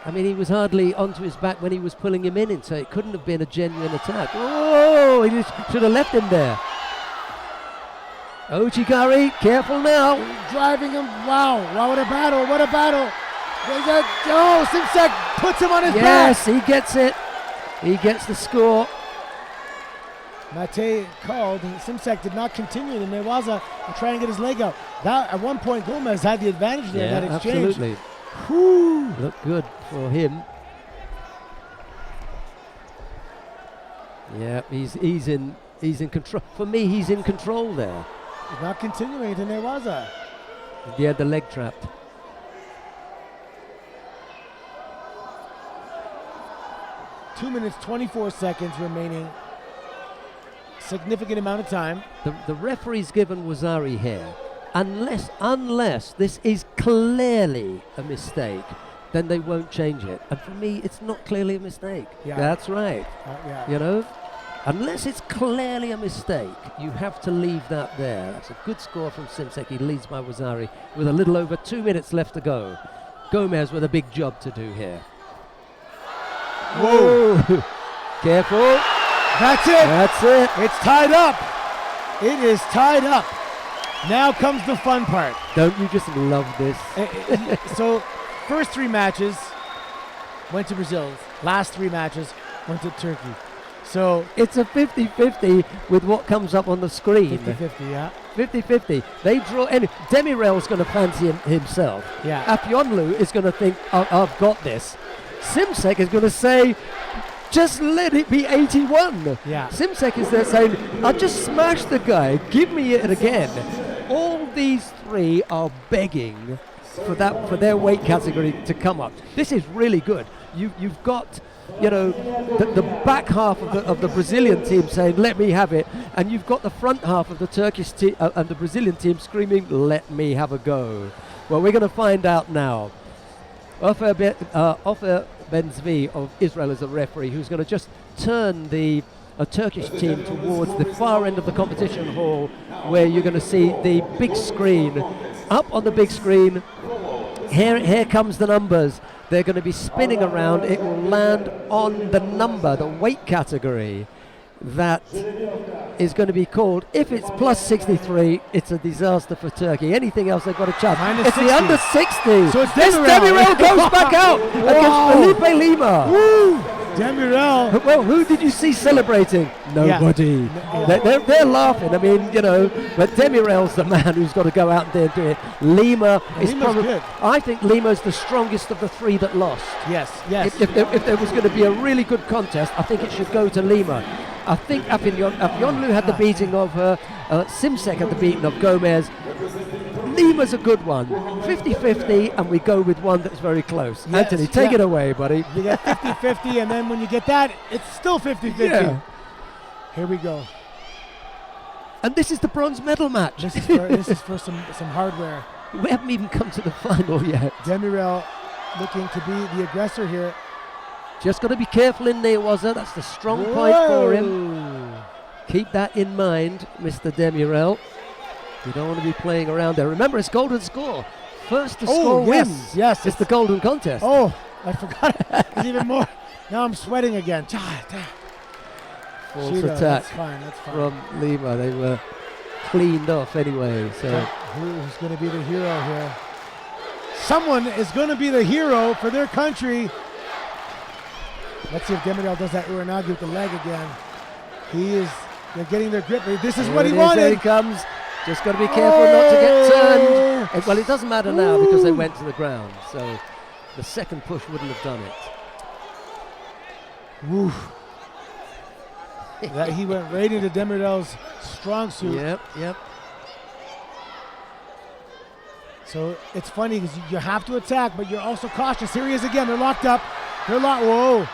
I mean, he was hardly onto his back when he was pulling him in, so it couldn't have been a genuine attack. Oh, he should have left him there. Ochikari, careful now. Driving him. Wow, what a battle, what a battle. Oh, Simsek puts him on his back. Yes, he gets it. He gets the score. Mate called. Simsek did not continue the Newaza and try and get his leg out. That, at one point, Gomez had the advantage there in that exchange. Absolutely. Whew. Looked good for him. Yeah, he's in control. For me, he's in control there. He's not continuing to Newaza. Yeah, the leg trapped. Two minutes, 24 seconds remaining. Significant amount of time. The referee's given Wazari here. Unless this is clearly a mistake, then they won't change it. And for me, it's not clearly a mistake. Yeah. That's right. Yeah. You know, unless it's clearly a mistake, you have to leave that there. That's a good score from Simsek. He leads by Wazari with a little over 2 minutes left to go. Gomez with a big job to do here. Whoa. Careful. That's it. That's it. It's tied up. It is tied up. Now comes the fun part. Don't you just love this? So, first 3 matches went to Brazil. Last 3 matches went to Turkey. So it's a 50-50 with what comes up on the screen. 50-50, yeah. 50-50. They draw. And Demirel's going to fancy himself. Yeah. Afionlu is going to think, I've got this. Simsek is going to say, just let it be 81. Yeah. Simsek is there saying, I just smashed the guy. Give me it again. All these 3 are begging for their weight category to come up. This is really good. You've got, you know, the back half of the Brazilian team saying, let me have it, and you've got the front half of the Turkish team and the Brazilian team screaming, let me have a go. Well, we're going to find out now. Ofer Benzvi of Israel is a referee who's going to just turn the Turkish team towards the far end of the competition hall, where you're going to see the big screen. Up on the big screen, here comes the numbers. They're going to be spinning around. It will land on the number, the weight category that is going to be called. If it's plus 63, it's a disaster for Turkey. Anything else, they've got a chance. Minus it's 60. the under 60. So it's Demirel goes back out against Felipe Lima. Woo! Demirel. Well, who did you see celebrating? Nobody. Yeah. They're laughing. I mean, you know, but Demirel's the man who's got to go out there and do it. Lima is probably good. I think Lima's the strongest of the 3 that lost. Yes. If there was going to be a really good contest, I think it should go to Lima. I think Afionlu had the beating of Simsek had the beating of Gomez. Lima's a good one. 50-50, and we go with one that's very close. Yes, Anthony, take it away, buddy. You get 50-50, and then when you get that, it's still 50-50. Yeah. Here we go. And this is the bronze medal match. This is for some hardware. We haven't even come to the final yet. Demirel looking to be the aggressor here. Just got to be careful in Newaza. That's the strong point for him. Keep that in mind, Mr. Demirel. You don't want to be playing around there. Remember, it's golden score. First to score wins. Yes, it's the golden contest. Oh, I forgot. It's even more. Now I'm sweating again. False Judo, attack that's fine. from Lima. They were cleaned off anyway. So who's going to be the hero here? Someone is going to be the hero for their country. Let's see if Demirel does that Uranagi with the leg again. They're getting their grip. This is what he wanted. Here he comes. Just got to be careful not to get turned. Well, it doesn't matter now because they went to the ground. So the second push wouldn't have done it. Woo. He went right into Demirel's strong suit. Yep. So it's funny because you have to attack, but you're also cautious. Here he is again. They're locked up. Whoa.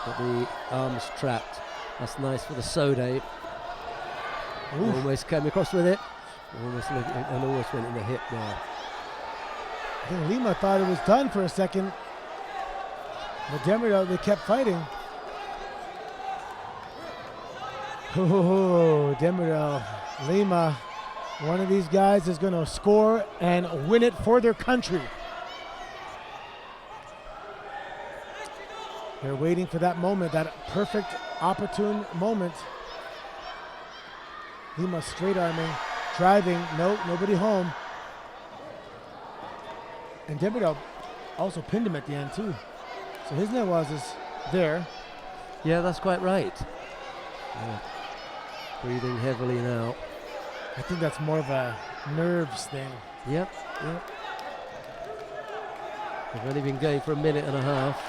Got the arms trapped. That's nice for the Sode. Almost came across with it. Almost went in the hip there. I think Lima thought it was done for a second. But Demirel, they kept fighting. Oh, Demirel, Lima, one of these guys is going to score and win it for their country. They're waiting for that moment, that perfect, opportune moment. Lima straight arming, driving, nope, nobody home. And Demirel also pinned him at the end too. So his nawaz is there. Yeah, that's quite right. Yeah. Breathing heavily now. I think that's more of a nerves thing. Yep, yep. They've only been going for a minute and a half.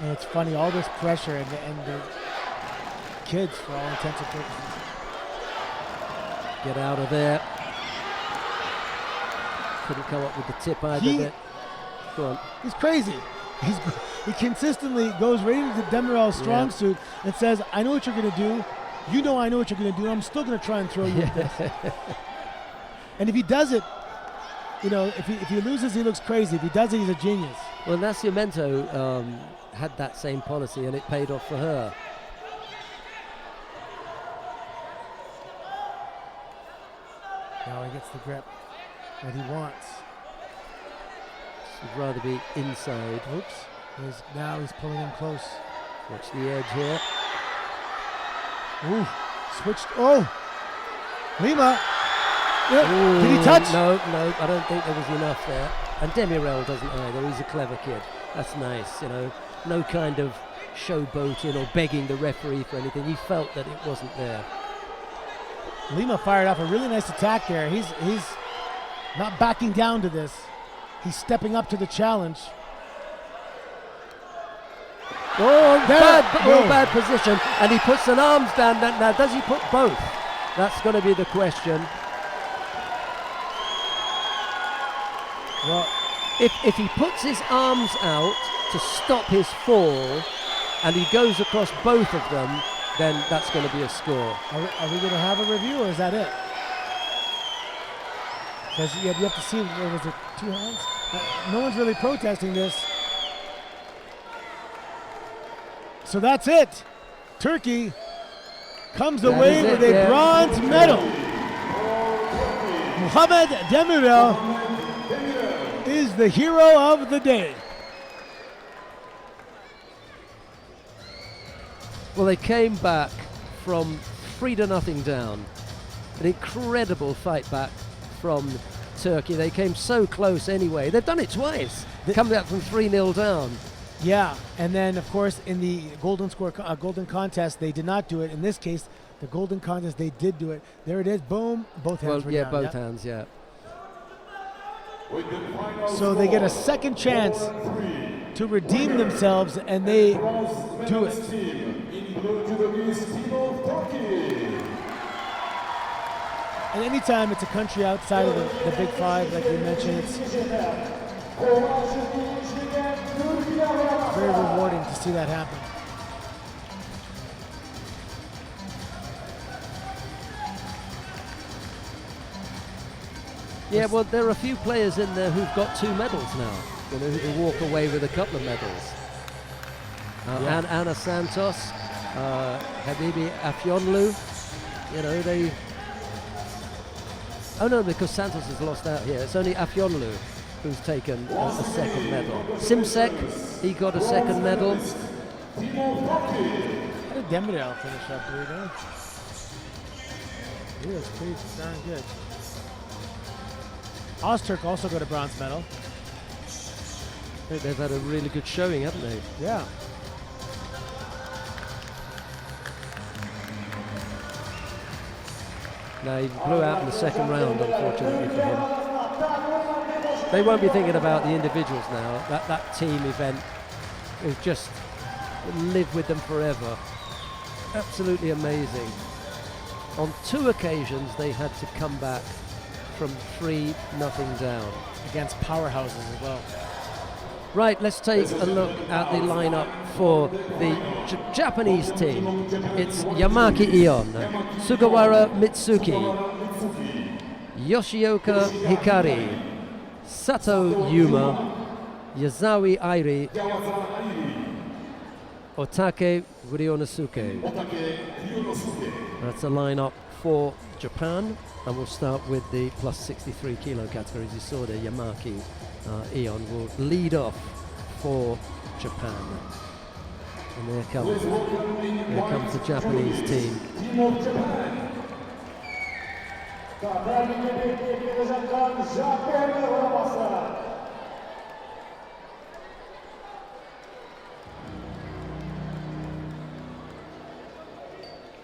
And it's funny, all this pressure and the kids, for all intents and purposes. Get out of there. Couldn't come up with the tip either. Go on. He's crazy. He consistently goes right into Demirel's strong suit and says, I know what you're going to do. You know I know what you're going to do. I'm still going to try and throw you with this. And if he does it, you know, if he loses, he looks crazy. If he does it, he's a genius. Well, Nascimento had that same policy, and it paid off for her. Now he gets the grip that he wants. He'd rather be inside. Oops. Now he's pulling him close. Watch the edge here. Ooh, switched. Oh, Lima. Ooh, did he touch? No, I don't think there was enough there. And Demirel doesn't either. He's a clever kid. That's nice, you know. No kind of showboating or begging the referee for anything. He felt that it wasn't there. Lima fired off a really nice attack there. He's not backing down to this. He's stepping up to the challenge. Oh, bad position, and he puts an arms down. Now, does he put both? That's going to be the question. Well, if he puts his arms out to stop his fall, and he goes across both of them, then that's going to be a score. Are we going to have a review, or is that it? Because you have to see, was it 2 hands? No one's really protesting this. So that's it. Turkey comes away with a bronze medal. Mohamed Demirel is the hero of the day. Well, they came back from 3-0 down. An incredible fight back from Turkey. They came so close anyway. They've done it twice. Come back from 3-0 down. Yeah, and then of course in the golden contest they did not do it. In this case, the golden contest they did do it. There it is. Boom. Both hands were down. Both hands. Yeah. So they get a second chance to redeem themselves, and they do it. And anytime it's a country outside of the Big Five, like we mentioned, it's very rewarding to see that happen. Yeah, well, there are a few players in there who've got 2 medals now, you know, who can walk away with a couple of medals. And Anna Santos, Habibi Afyonlu, you know, they... Oh no, because Santos has lost out here. It's only Afyonlu who's taken a second medal. Simsek, he got a second medal. How did Demirel finish up, do you know? He was pretty darn good. Ozturk also got a bronze medal. I think they've had a really good showing, haven't they? Yeah. No, he blew out in the second round, unfortunately for him. They won't be thinking about the individuals now. That team event will just live with them forever. Absolutely amazing. On 2 occasions, they had to come back from 3-0 down. Against powerhouses as well. Right, let's take a look at the lineup for the Japanese team. It's Yamaki Ion, Sugawara Mitsuki, Yoshioka Hikari, Sato Yuma, Yazawi Airi, Otake Ryonosuke. That's a lineup for Japan, and we'll start with the plus 63 kilo category. As you saw there, Yamaki Eon will lead off for Japan. And here comes the Japanese team.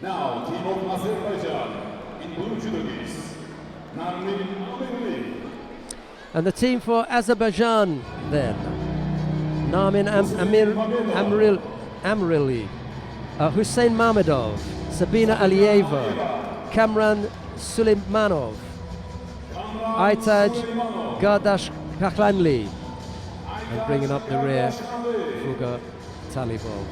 Now, team of Azerbaijan in blue judokas, Narmin Amirli. And the team for Azerbaijan then, Narmin Amrili, Hussein Mamedov, Sabina Aliyeva, Kamran Suleimanov, Aitaj Gardash Kaklanli, and bringing up the rear, Fuga Talibov.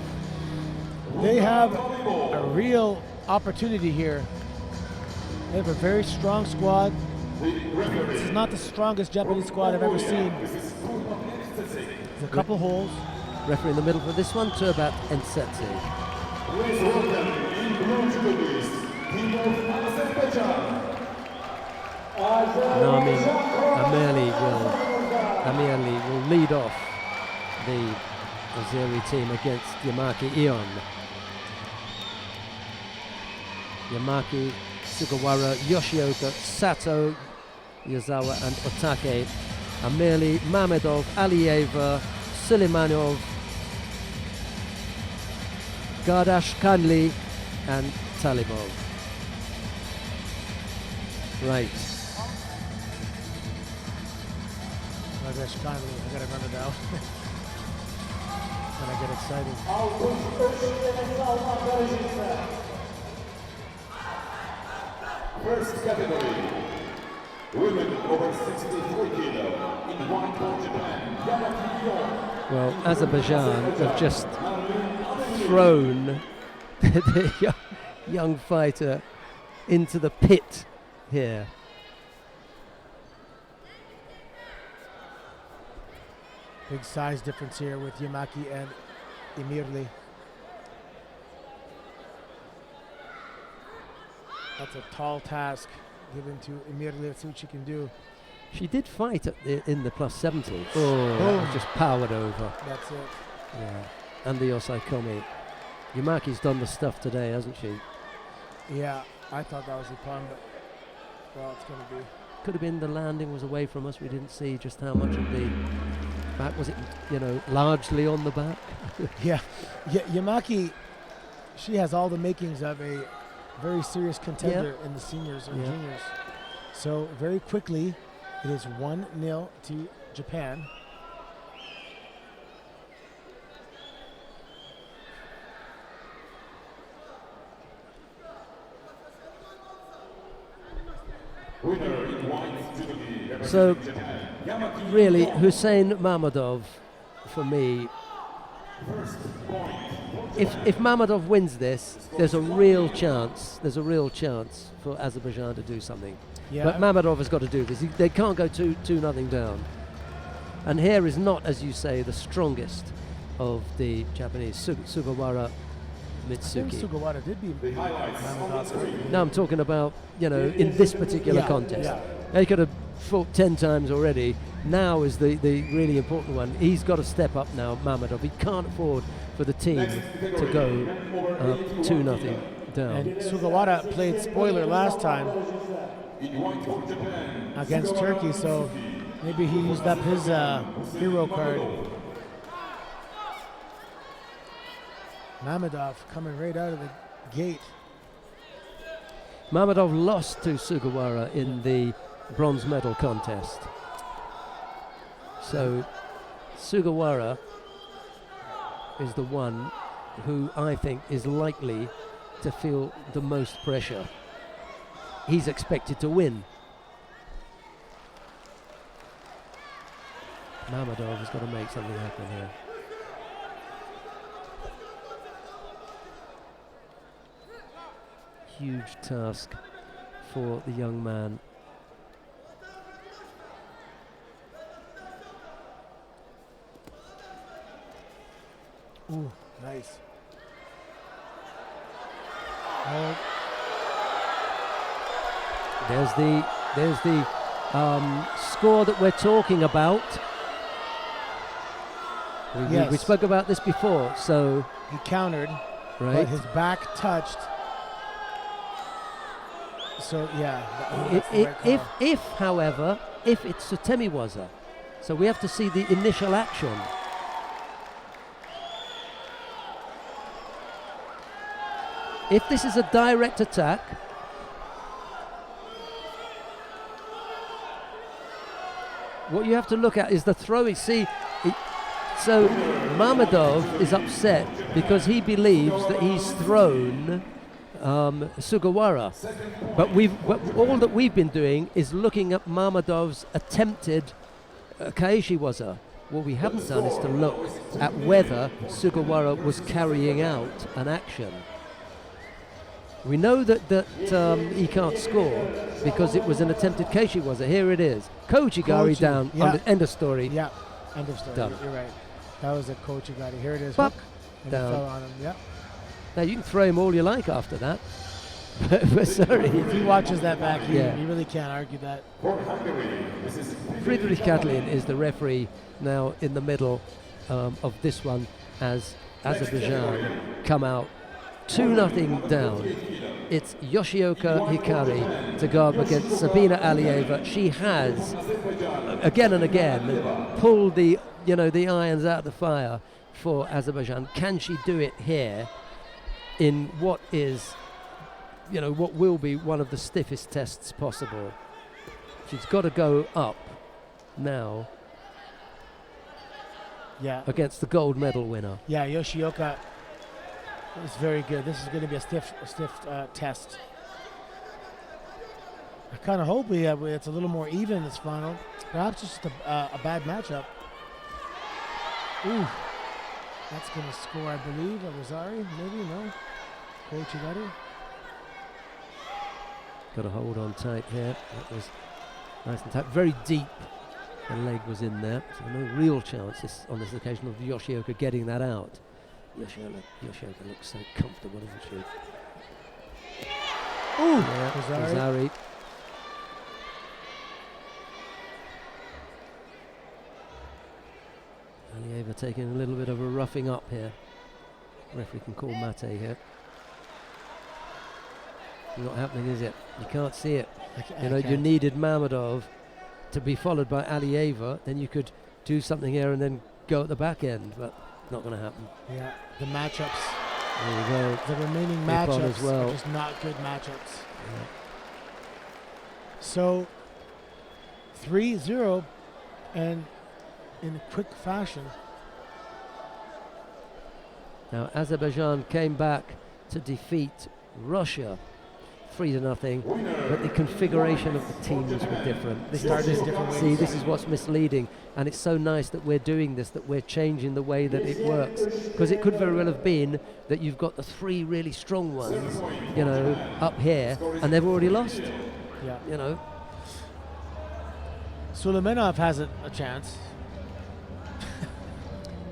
They have a real opportunity here. They have a very strong squad. This is not the strongest Japanese squad I've ever seen. There's a couple holes. Referee in the middle for this one, Turbat Ensetse. Narmin Amirli will lead off the Azeri team against Yamaki Eon. Yamaki, Sugawara, Yoshioka, Sato, Yazawa and Otake, Amirli, Mamedov, Aliyeva, Suleimanov, Gardash Kanli and Talibov. Right. Gardash Kanli, I gotta remember that one. When I get excited. First category, women over 64 kilo in white for Japan, Yamaki Eon. Well, Azerbaijan have just thrown the young fighter into the pit here. Big size difference here with Yamaki and Emirli. That's a tall task given to Emirli. Let's see what she can do. She did fight in the plus 70. Oh, that was just powered over. That's it. Yeah. And the Yosai Komi. Yamaki's done the stuff today, hasn't she? Yeah, I thought that was the problem, but well, it's going to be. Could have been the landing was away from us. We didn't see just how much of the back was it, largely on the back. Yeah, Yamaki, she has all the makings of a very serious contender in the seniors or juniors. So very quickly, it is 1-0 to Japan. So really, Hussein Mamedov, for me, if Mamedov wins this, there's a real chance for Azerbaijan to do something. Yeah. But Mamedov has got to do this. They can't go 2-0 down. And here is not, as you say, the strongest of the Japanese. Sugawara Mitsuki. Sugawara did beat Mamedov. No, I'm talking about, in this particular contest. Yeah. They could have fought 10 times already. Now is the really important one. He's got to step up now, Mamedov. He can't afford for the team to go 2-0 down. And Sugawara played spoiler last time against Turkey, so maybe he used up his hero card. Mamedov coming right out of the gate. Mamedov lost to Sugawara in the bronze medal contest. So Sugawara is the one who I think is likely to feel the most pressure. He's expected to win. Mamedov has got to make something happen here. Huge task for the young man. Ooh, nice. Oh, There's the score that we're talking about. Yes. We spoke about this before, so he countered, right. but his back touched. So yeah, that's the right call. However, if it's Sutemiwaza, so we have to see the initial action. If this is a direct attack, what you have to look at is the throwing. So Mamedov is upset because he believes that he's thrown Sugawara. But all that we've been doing is looking at Mamedov's attempted Kaishiwaza. What we haven't done is to look at whether Sugawara was carrying out an action. We know that he can't score because it was an attempted Kaishiwaza. Here it is. Kochigari down. Yeah. End of story. Yeah, end of story. Done. You're right. That was a Kochigari. Here it is. Buck Hook, and down. it fell on him. Yeah. Now you can throw him all you like after that. but sorry. If he watches that back, he Yeah. really can't argue that. Friedrich Kadlin is the referee now in the middle of this one as Azerbaijan come out 2-0 down. It's Yoshioka Hikari to go up against Sabina Alieva. She has again and again pulled the irons out of the fire for Azerbaijan. Can she do it here in what is what will be one of the stiffest tests possible? She's got to go up now against the gold medal winner. Yeah, Yoshioka is very good. This is going to be a stiff test. I kind of hope it's a little more even this final. Perhaps just a bad matchup. Ooh, that's going to score, I believe. A Rosari, maybe, no? Kochigari. Got to hold on tight here. That was nice and tight. Very deep. The leg was in there. So no real chance on this occasion of Yoshioka getting that out. Yoshioka looks so comfortable, doesn't she? Ooh, Yeah, Rosari. Rosari. Alieva taking a little bit of a roughing up here. Referee can call Mate here. Not happening, is it? You can't see it. You needed Mamedov to be followed by Alieva, then you could do something here and then go at the back end, but not going to happen. Yeah, the matchups. There you go. The remaining Nippon matchups as well. are just not good matchups. Yeah. So 3-0 and in quick fashion. Now Azerbaijan came back to defeat Russia 3-0, but the configuration of the teams were different. This is what's misleading, and it's so nice that we're doing this, that we're changing the way that it works, because it could very well have been that you've got the three really strong ones, up here, and they've already lost. Yeah. Suleimanov has a chance.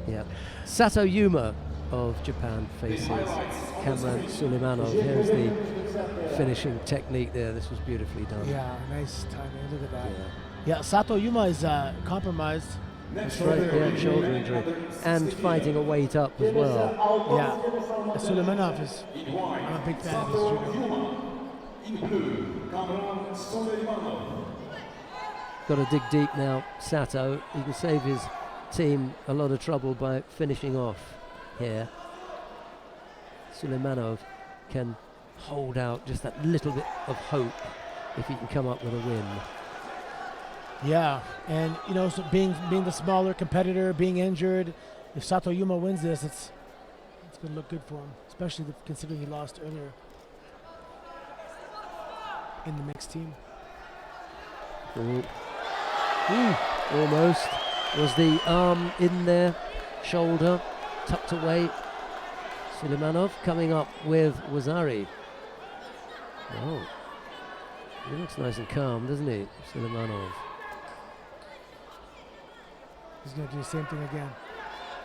Yeah. Sato Yuma of Japan faces Kamran Suleimanov. Here's the finishing technique there. This was beautifully done. Yeah, nice timing. Look at that. Yeah, Sato Yuma is compromised. That's right, yeah, shoulder injury. And fighting a weight up as well. Yeah. Suleimanov is, I'm a big fan of his judo. Got to dig deep now, Sato. He can save his team a lot of trouble by finishing off here. Suleimanov can hold out just that little bit of hope if he can come up with a win. Yeah, and so being the smaller competitor, being injured, if Sato Yuma wins this, it's going to look good for him, especially considering he lost earlier in the mixed team. Almost. Was the arm in there, shoulder tucked away. Suleimanov coming up with Wazari. Oh, he looks nice and calm, doesn't he, Suleimanov? He's going to do the same thing again.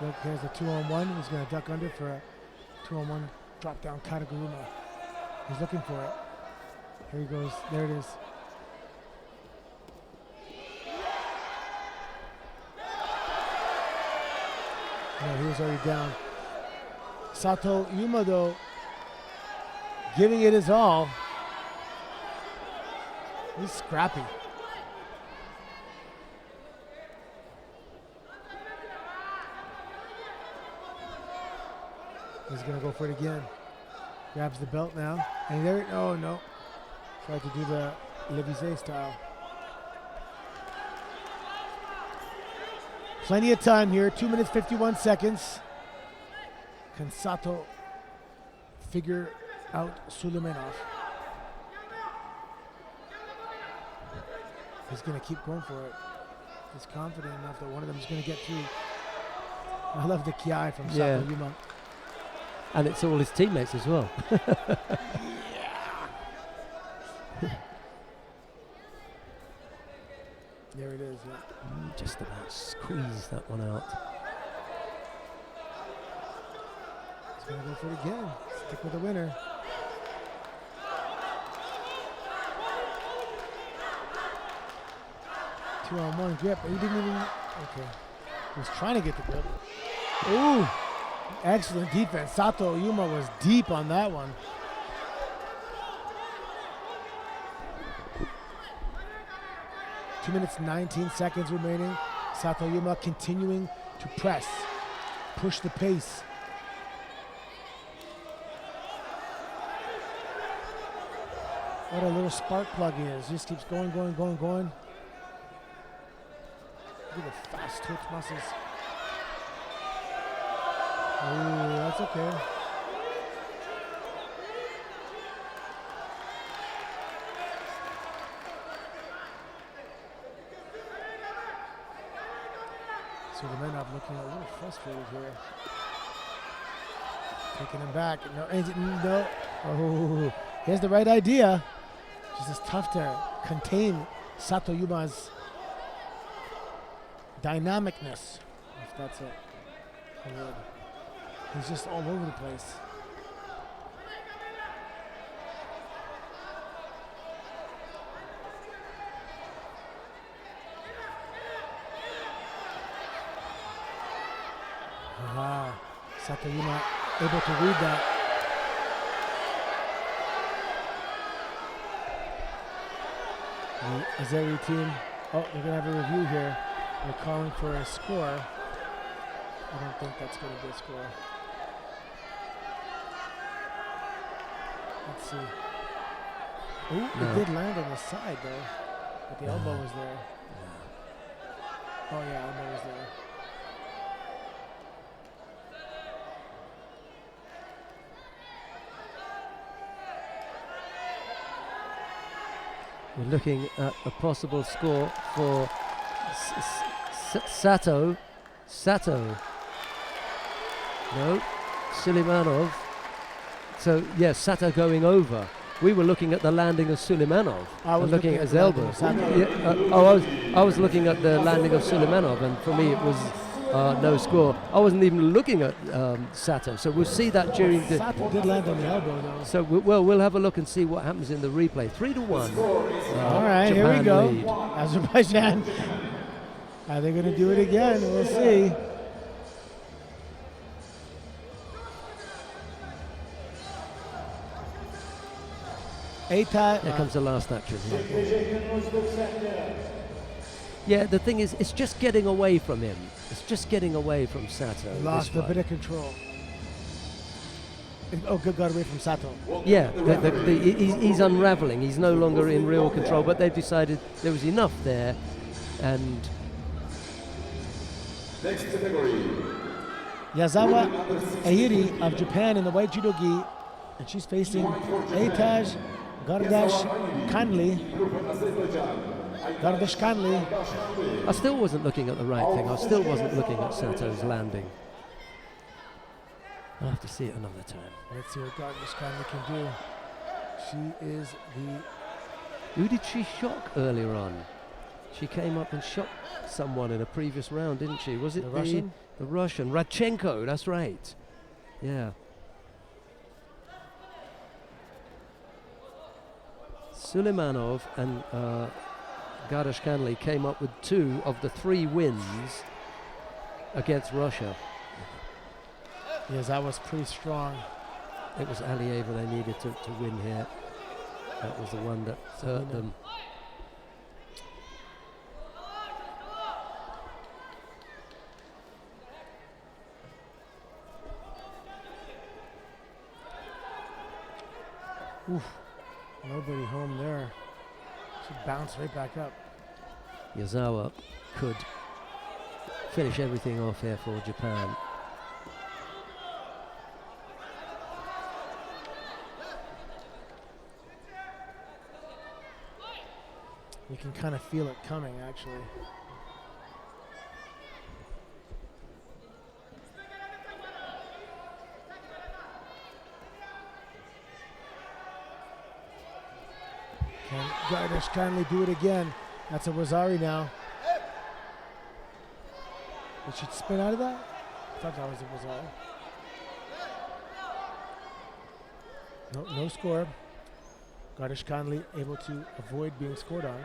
Look, here's the 2-on-1. He's going to duck under for a 2-on-1 drop down Kataguruma. He's looking for it. Here he goes. There it is. No, he was already down. Sato Yuma, though, giving it his all. He's scrappy. He's going to go for it again. Grabs the belt now. And there, oh no. Tried to do the Levisé style. Plenty of time here, 2 minutes, 51 seconds. Can Sato figure out Suleymanov? He's going to keep going for it. He's confident enough that one of them is going to get through. I love the kiai from Sato Yuma. And it's all his teammates as well. There it is, yeah. Just about squeeze that one out. He's going to go for it again. Stick with the winner. Two-on-one grip. He didn't even... Okay. He was trying to get the grip. Ooh! Excellent defense. Sato Yuma was deep on that one. Two minutes, 19 seconds remaining. Sato Yuma continuing to press, push the pace. What a little spark plug he is. Just keeps going, going, going, going. Look at the fast twitch muscles. Ooh, that's okay. Suleymanov looking a little frustrated here. Taking him back. No. Oh, he has the right idea. Just it's tough to contain Sato Yuma's dynamicness, if that's a word. He's just all over the place. Aha, Sato Yuma able to read that. The Azeri team, oh, they're gonna have a review here. They're calling for a score. I don't think that's gonna be a score. Let's see. Ooh, it did land on the side though, but the elbow was there. Oh yeah, elbow was there. We're looking at a possible score for Sato. No, Suleymanov. So yes, Sato going over. We were looking at the landing of Suleymanov. I was looking at his elbow. Yeah, I was looking at the landing of Suleymanov, and for me it was no score. I wasn't even looking at Sato. So we'll see that during the. Sato did land on the elbow though. So we'll have a look and see what happens in the replay. 3-1. All right, Japan here we go. lead. Azerbaijan. Are they going to do it again? We'll see. Here comes the last action. Yeah, the thing is, it's just getting away from him. It's just getting away from Sato. Lost a bit of control. Oh, good, got away from Sato. Yeah, he's unraveling. He's no longer in real control, but they've decided there was enough there. And Next category. Yazawa Airi of Japan in the white judo gi, and she's facing Eitaj Gardashkanli. I still wasn't looking at the right thing. I still wasn't looking at Sato's landing. I'll have to see it another time. Let's see what Gardashkanli can do. She is the... Who did she shock earlier on? She came up and shot someone in a previous round, didn't she? Was it The Russian? The Russian, Radchenko, that's right. Yeah. Suleimanov and Garashkanli came up with 2 of the 3 wins against Russia. Yes, that was pretty strong. It was Alieva they needed to win here. That was the one that hurt them. Oof. Nobody home there. She bounced right back up. Yazawa could finish everything off here for Japan. You can kind of feel it coming, actually. Can Gardish kindly do it again? That's a Rosari now. Did she spin out of that? I thought that was a Rosari. No score. Gardish kindly able to avoid being scored on.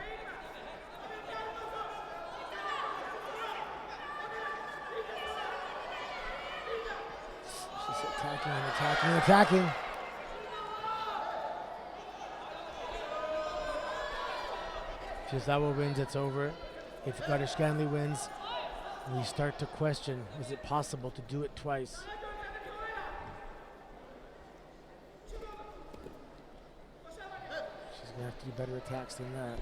She's attacking and attacking and attacking. If Yazawa wins, it's over. If Garishkanli wins, we start to question, is it possible to do it twice? She's going to have to do better attacks than that.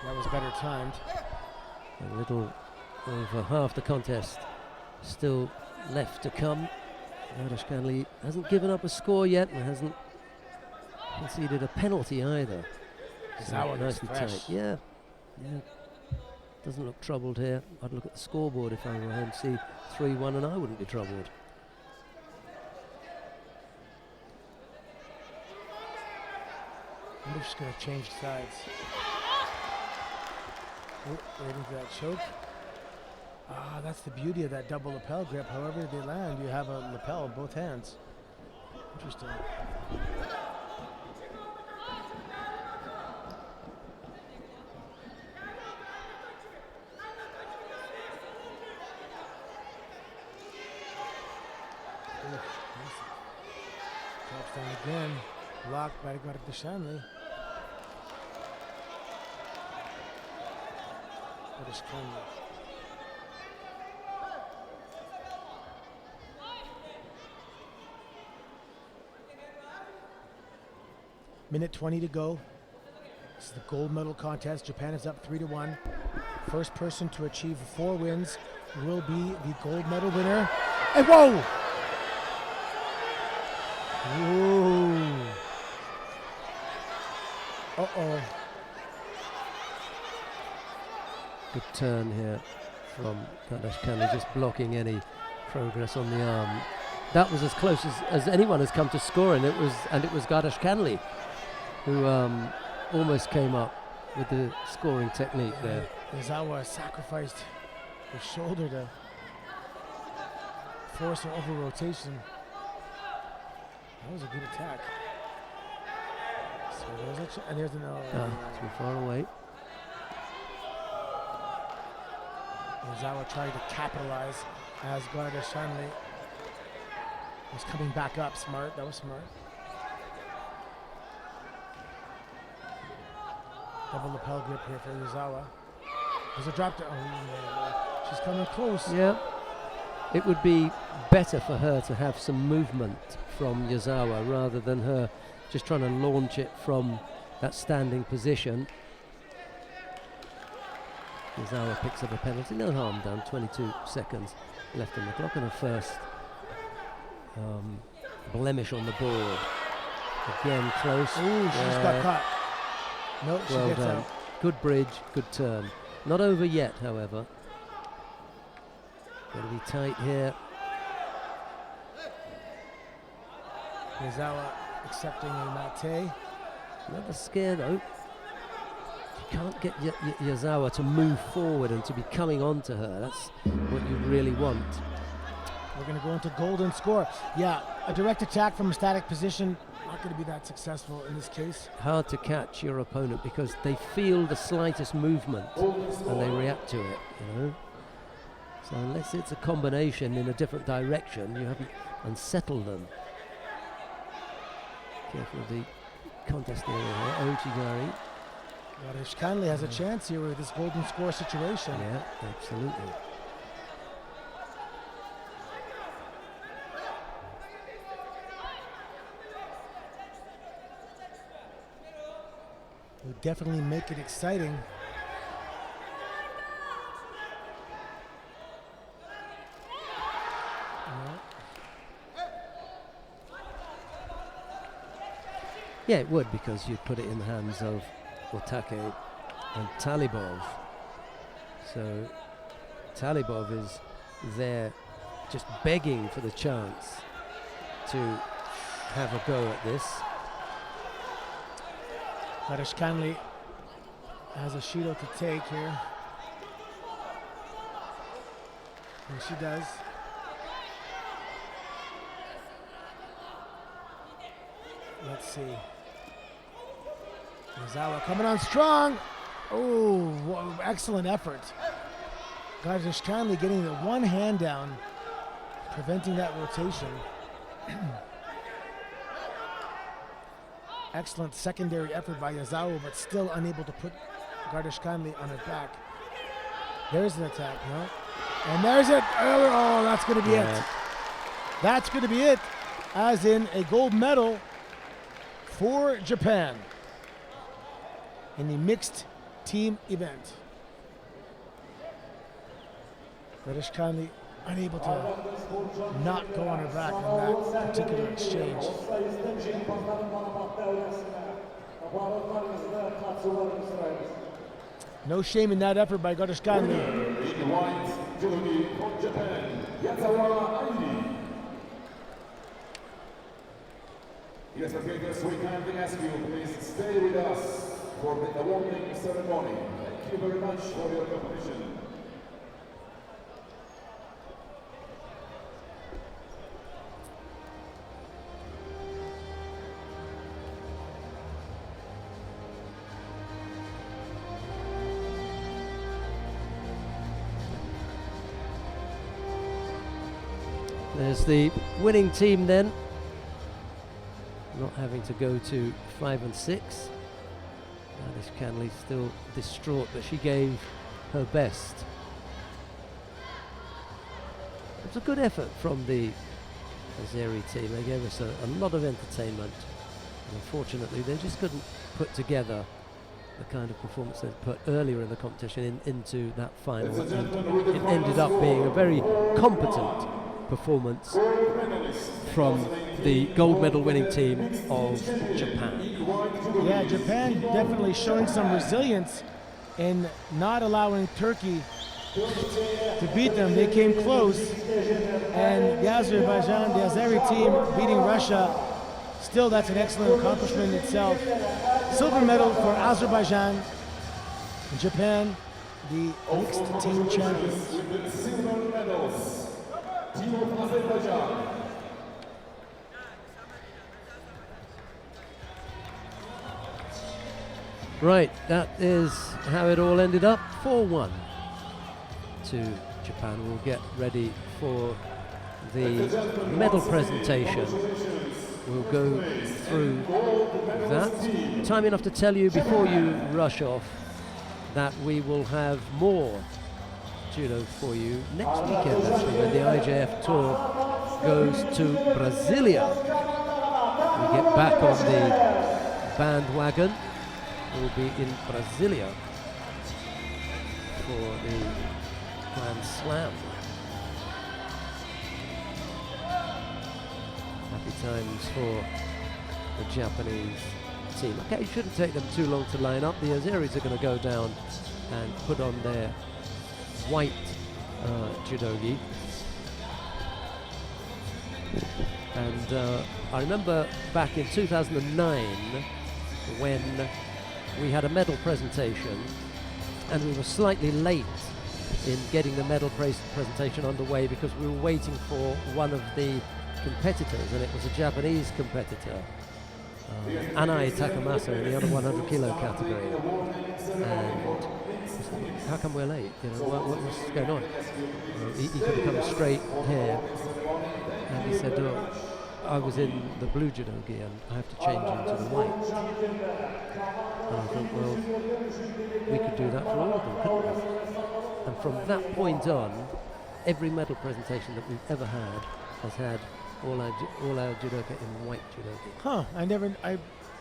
That was better timed. A little over half the contest still left to come. Garishkanli hasn't given up a score yet and hasn't conceded a penalty either. So nice and tight. Yeah. Doesn't look troubled here. I'd look at the scoreboard if I were him, see 3-1 and I wouldn't be troubled. I wonder if she's going to change sides. Oh, waiting for that choke. Ah, that's the beauty of that double lapel grip. However they land, you have a lapel in both hands. Interesting. Drops down again. Blocked by Garishkanli. Minute 20 to go. This is the gold medal contest. Japan is up 3-1. First person to achieve 4 wins will be the gold medal winner. And whoa! Whoa! Uh-oh. Good turn here from Garishkanli, just blocking any progress on the arm. That was as close as anyone has come to scoring. It was Garishkanli who almost came up with the scoring technique there. Yazawa sacrificed his shoulder to force an over rotation. That was a good attack. So and there's an Too far away. Yazawa tried to capitalize as Garishkanli was coming back up. Smart. That was smart. Double lapel grip here for Yazawa. There's a drop down. Oh, she's coming close. Yeah. It would be better for her to have some movement from Yazawa rather than her just trying to launch it from that standing position. Yazawa picks up a penalty, no harm done, 22 seconds left on the clock, and a first blemish on the board. Again, close. Ooh, she just got caught. No, she gets out. Good bridge, good turn. Not over yet, however. Got to be tight here. Miyazawa accepting a mate. Never scare though. You can't get Yazawa to move forward and to be coming onto her. That's what you really want. We're going to go into golden score. Yeah, a direct attack from a static position, not going to be that successful in this case. Hard to catch your opponent because they feel the slightest movement and they react to it, you know. So unless it's a combination in a different direction, you haven't unsettled them. Careful of the contest area here. Ojigari. Radishkanli has a chance here with this golden score situation. Yeah, absolutely. Would definitely make it exciting. Yeah, it would, because you'd put it in the hands of Otake and Talibov. So Talibov is there just begging for the chance to have a go at this. Radishkanli has a Shido to take here. And she does. Let's see. Miyazawa coming on strong. Oh, excellent effort. Radishkanli getting the one hand down, preventing that rotation. Excellent secondary effort by Yazawa, but still unable to put Radishkanli on her back. There's an attack, no? And there's it. Oh, that's going to be it. That's going to be it, as in a gold medal for Japan in the mixed team event. Radishkanli unable to not go on her back in that particular exchange. No shame in that effort by Radishkanli. Yes, spectators, we kindly ask you, please stay with us for the awarding ceremony. Thank you very much for your competition. There's the winning team then, not having to go to 5 and 6. Radishkanli still distraught, but she gave her best. It was a good effort from the Azeri team. They gave us a lot of entertainment. And unfortunately, they just couldn't put together the kind of performance they put earlier in the competition into that final. And it ended up being a very competent performance from the gold medal winning team of Japan. Yeah, Japan definitely showing some resilience in not allowing Turkey to beat them. They came close, and the Azerbaijan, the Azeri team beating Russia, still that's an excellent accomplishment in itself. Silver medal for Azerbaijan, Japan, the mixed team champions. Silver medals. Team of Azerbaijan. Right, that is how it all ended up. 4-1 to Japan. We'll get ready for the medal presentation. We'll go through that. Time enough to tell you before you rush off that we will have more judo for you next weekend, actually, when the IJF tour goes to Brasilia. We get back on the bandwagon. We'll be in Brasilia for the Grand Slam. Happy times for the Japanese team. Okay, it shouldn't take them too long to line up. The Azeris are going to go down and put on their white judogi And I remember back in 2009 when we had a medal presentation, and we were slightly late in getting the medal presentation underway because we were waiting for one of the competitors, and it was a Japanese competitor, Anai Takamasa, in the under 100 kilo category. And how come we're late? You know, what's going on? He could have come straight here, and he said, "Oh, I was in the blue judogi and I have to change into the white." And I thought, well, we could do that for all of them, couldn't we? And from that point on, every medal presentation that we've ever had has had all our judoka in white judogi. Huh?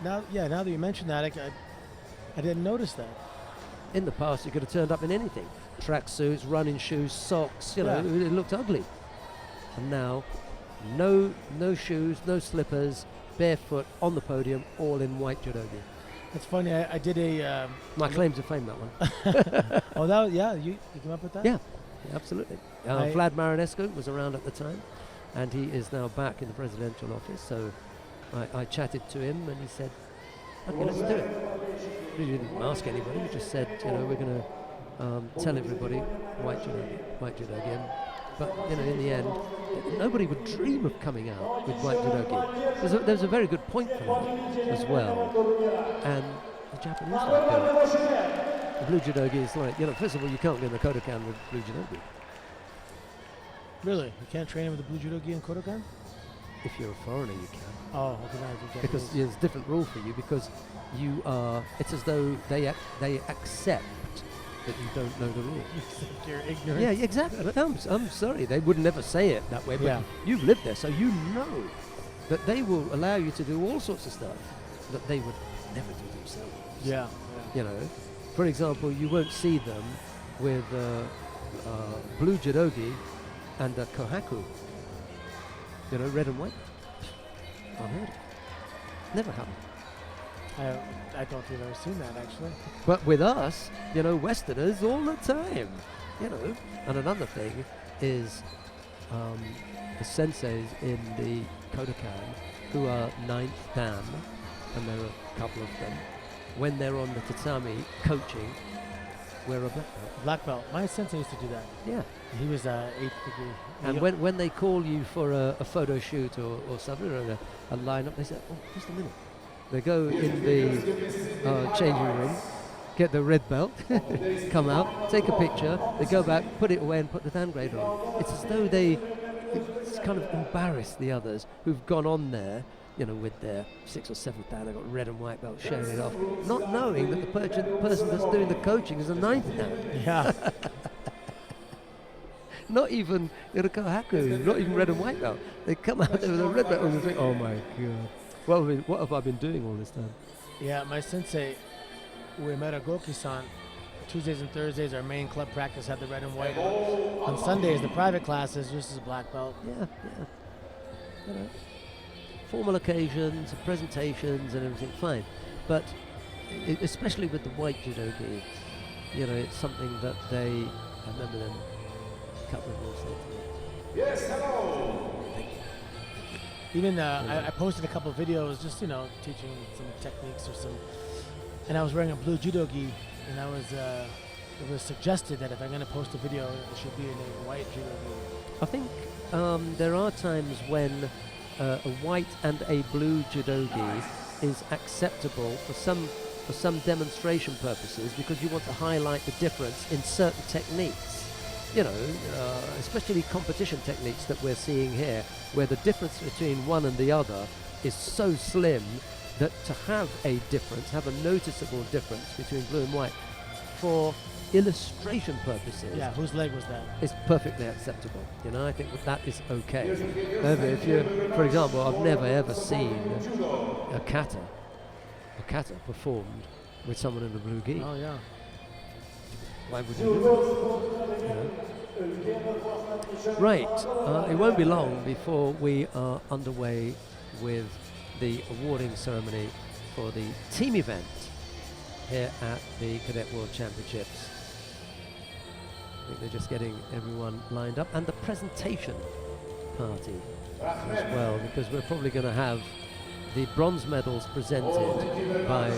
Now that you mention that, I didn't notice that. In the past, you could have turned up in anything: tracksuits, running shoes, socks. You know, it looked ugly. And now, no shoes, no slippers, barefoot on the podium, all in white judogi. It's funny. I did a. My claim to fame, that one. Oh, you came up with that? Yeah, absolutely. Vlad Marinescu was around at the time, and he is now back in the presidential office. So I chatted to him, and he said, "Okay, let's do it." We didn't ask anybody. We just said, you know, we're going to tell everybody white judogi. But you know, in the end, nobody would dream of coming out with white judogi. There's a very good point for that as well. And the Japanese like it. The blue judogi is like, you know, first of all, you can't be in the Kodokan with blue judogi. Really? You can't train with the blue judogi in Kodokan? If you're a foreigner, you can. Oh, okay. Because there's a different rule for you, because you are. It's as though they accept that you don't know the rules. You're ignorant. Yeah, exactly. I'm sorry, they would never say it that way, but you've lived there, so you know that they will allow you to do all sorts of stuff that they would never do themselves. Yeah. You know, for example, you won't see them with blue judogi and a kohaku. You know, red and white. Unheard of. Never happened. I don't think I've ever seen that, actually. But with us, you know, Westerners all the time, you know. And another thing is the senseis in the Kodokan, who are 9th Dan, and there are a couple of them, when they're on the tatami coaching, wear a black belt. Black belt. My sensei used to do that. Yeah. He was 8th degree. And when they call you for a photo shoot or something, or a lineup, they say, "Oh, just a minute." They go in the changing room, get the red belt, come out, take a picture, they go back, put it away and put the Dan grade on. It's as though it's kind of embarrassed the others who've gone on there, you know, with their 6th or 7th Dan, they've got red and white belt showing it off, not knowing that the person that's doing the coaching is a 9th Dan. Yeah. Not even in a kohaku, not even red and white belt. They come out there with a red belt and they think, "Oh my God. What have I been doing all this time?" Yeah, my sensei, Uemura Goki-san, Tuesdays and Thursdays, our main club practice had the red and white. On Sundays, the private classes, just as a black belt. Yeah. You know, formal occasions, presentations and everything, fine. But especially with the white judogi, you know, it's something that I remember them a couple of them said to me. Yes, hello. Even I posted a couple of videos, just, you know, teaching some techniques and I was wearing a blue judogi, and it was suggested that if I'm going to post a video, it should be in a white judogi. I think there are times when a white and a blue judogi is acceptable for some demonstration purposes, because you want to highlight the difference in certain techniques. You know, especially competition techniques that we're seeing here, where the difference between one and the other is so slim that to have a noticeable difference between blue and white for illustration purposes, whose leg was that? It's perfectly acceptable. You know, I think that is okay. If you, for example, I've never ever seen a kata performed with someone in a blue gi. Oh yeah. Why would you do that? You know? Right, it won't be long before we are underway with the awarding ceremony for the team event here at the Cadet World Championships. I think they're just getting everyone lined up, and the presentation party as well, because we're probably going to have the bronze medals presented by,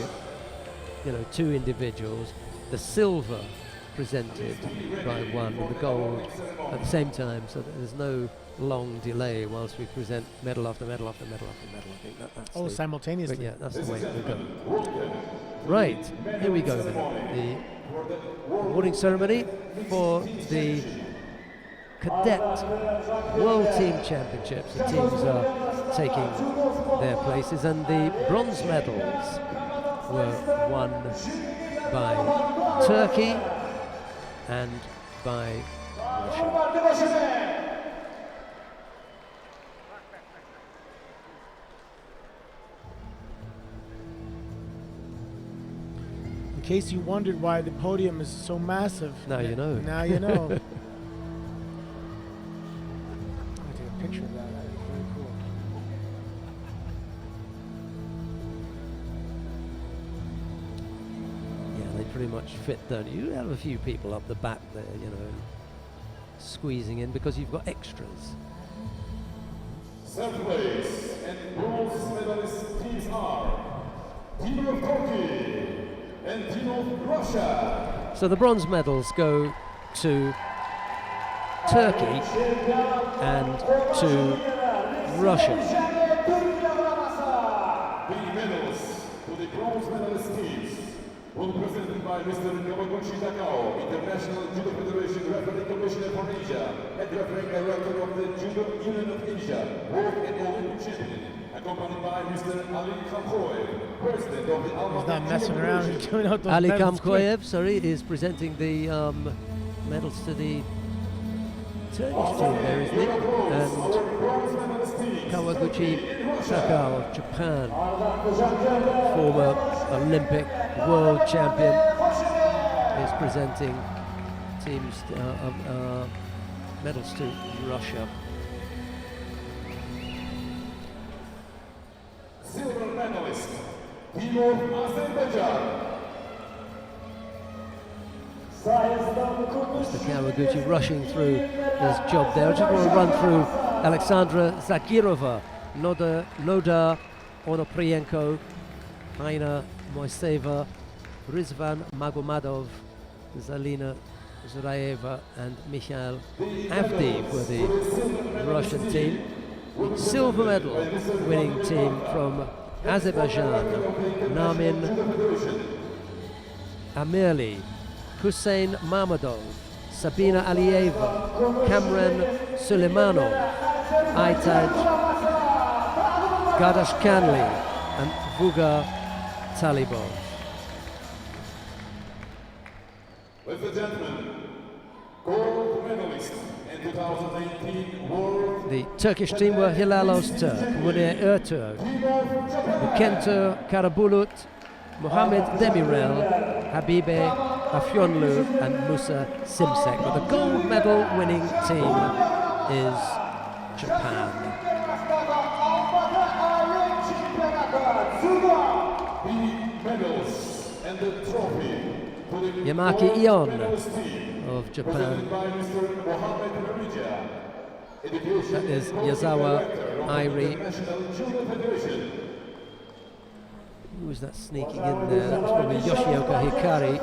two individuals, the silver presented by one, and the gold at the same time, so that there's no long delay whilst we present medal after medal after medal after medal. I think that's simultaneously. but yeah, that's the way it will go. Right, here we go then. The awarding ceremony for the Cadet World Team Championships. The teams are taking their places, and the bronze medals were won by Turkey and by Russia. In case you wondered why the podium is so massive. Now you know. Now you know. I'll take a picture of that. That's very cool. Yeah, they pretty much fit, don't you? You have a few people up the back there, squeezing in because you've got extras. Third place and bronze medalist teams are Team of Turkey and Team of Russia. So the bronze medals go to Turkey and to Russia. The medals to the bronze medalist teams will be presented by Mr. Kawaguchi Takao, International Judo Federation Referee Commissioner for Asia and Referee Director of the Judo Union of Asia, World and Olympic Champion, accompanied by Mr. Ali Kamkoev, President of the Almaty. He's not messing around. He's doing out those Ali medals quick. Kamkoev, is presenting the medals to the Turkish team there, isn't he? And Kawaguchi Takao of Japan, former Olympic world champion, is presenting teams medals to Russia. Silver medalist, Team of Azerbaijan. Mr. Kawaguchi rushing through his job there. I just want to run through Alexandra Zakirova, Noda Onoprienko, Aina Moiseva, Rizvan Magomadov, Zalina Zuraeva and Mikhail Avdiv were the Russian team. The silver medal winning team from Azerbaijan, Namin Amirli, Hussein Mamadov, Sabina Alieva, Kamran Suleimanov, Aitaj Gadashkanli and Vuga Talibov. Ladies and gentlemen, gold medalist in 2019 World. The Turkish team were Hilal Öztürk, Munir Ertuğ, Kentur Karabulut, Mohamed Demirel, Habibe Afyonlu and Musa Simsek. But the gold medal winning team is Japan. The medals and the trophy to the Yamaki gold Ion medalist team, of Japan. presented by Mr. Mohamed Marija, Education That is and Program Yazawa Director of the Airi. International Judo Federation. Who was that sneaking in there? That was probably Yoshioka Hikari.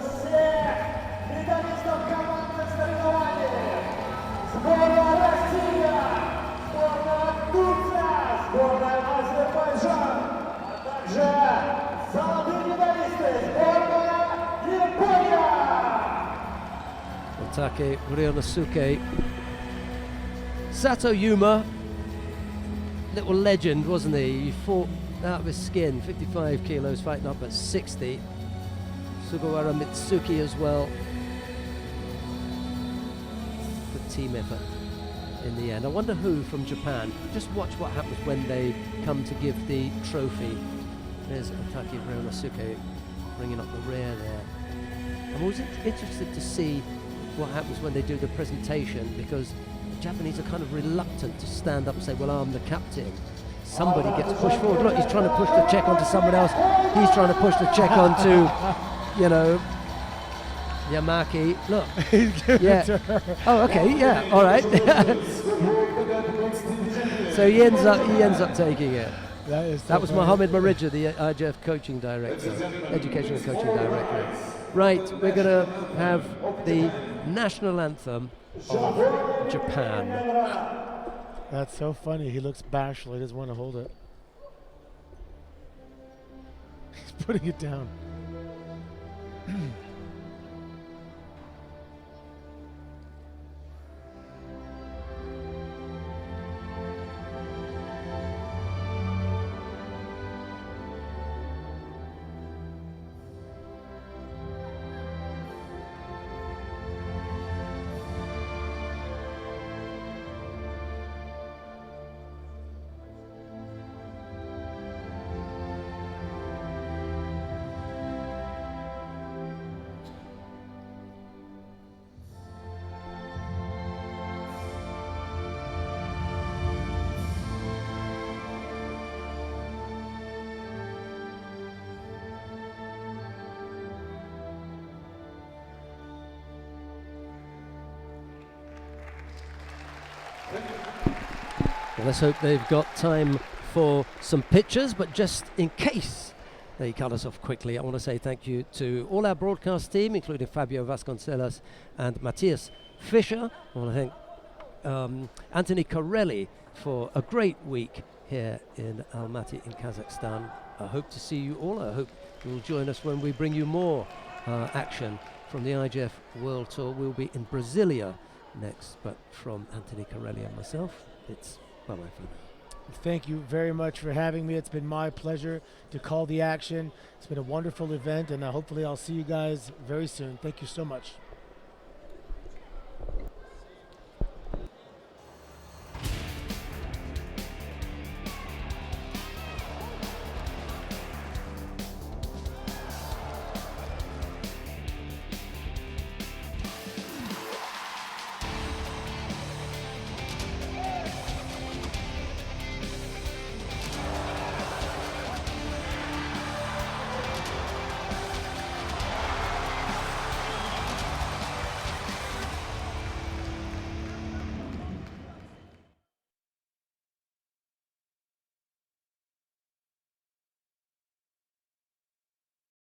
Otake Ryonosuke. Sato Yuma, little legend, wasn't he? He fought out of his skin, 55 kilos, fighting up at 60. Sugawara Mitsuki as well. Good team effort in the end. I wonder who from Japan. Just watch what happens when they come to give the trophy. There's Otake Ryonosuke bringing up the rear there. I'm always interested to see what happens when they do the presentation, because the Japanese are kind of reluctant to stand up and say, well, I'm the captain. Somebody gets pushed forward. Look, he's trying to push the check onto someone else. He's trying to push the check onto, Yamaki. Look. Yeah. Oh, okay. Yeah. All right. So he ends up taking it. That was Mohammed Marija, the IJF coaching director, educational coaching director. Right, we're going to have the national anthem of Japan. That's so funny. He looks bashful. He doesn't want to hold it. He's putting it down. Well, let's hope they've got time for some pictures, but just in case they cut us off quickly, I want to say thank you to all our broadcast team, including Fabio Vasconcelos and Matthias Fischer. I want to thank Anthony Corelli for a great week here in Almaty in Kazakhstan. I hope to see you all. I hope you'll join us when we bring you more action from the IJF World Tour. We'll be in Brasilia next, but from Anthony Corelli and myself, it's bye-bye for now. Thank you very much for having me. It's been my pleasure to call the action. It's been a wonderful event, and hopefully I'll see you guys very soon. Thank you so much.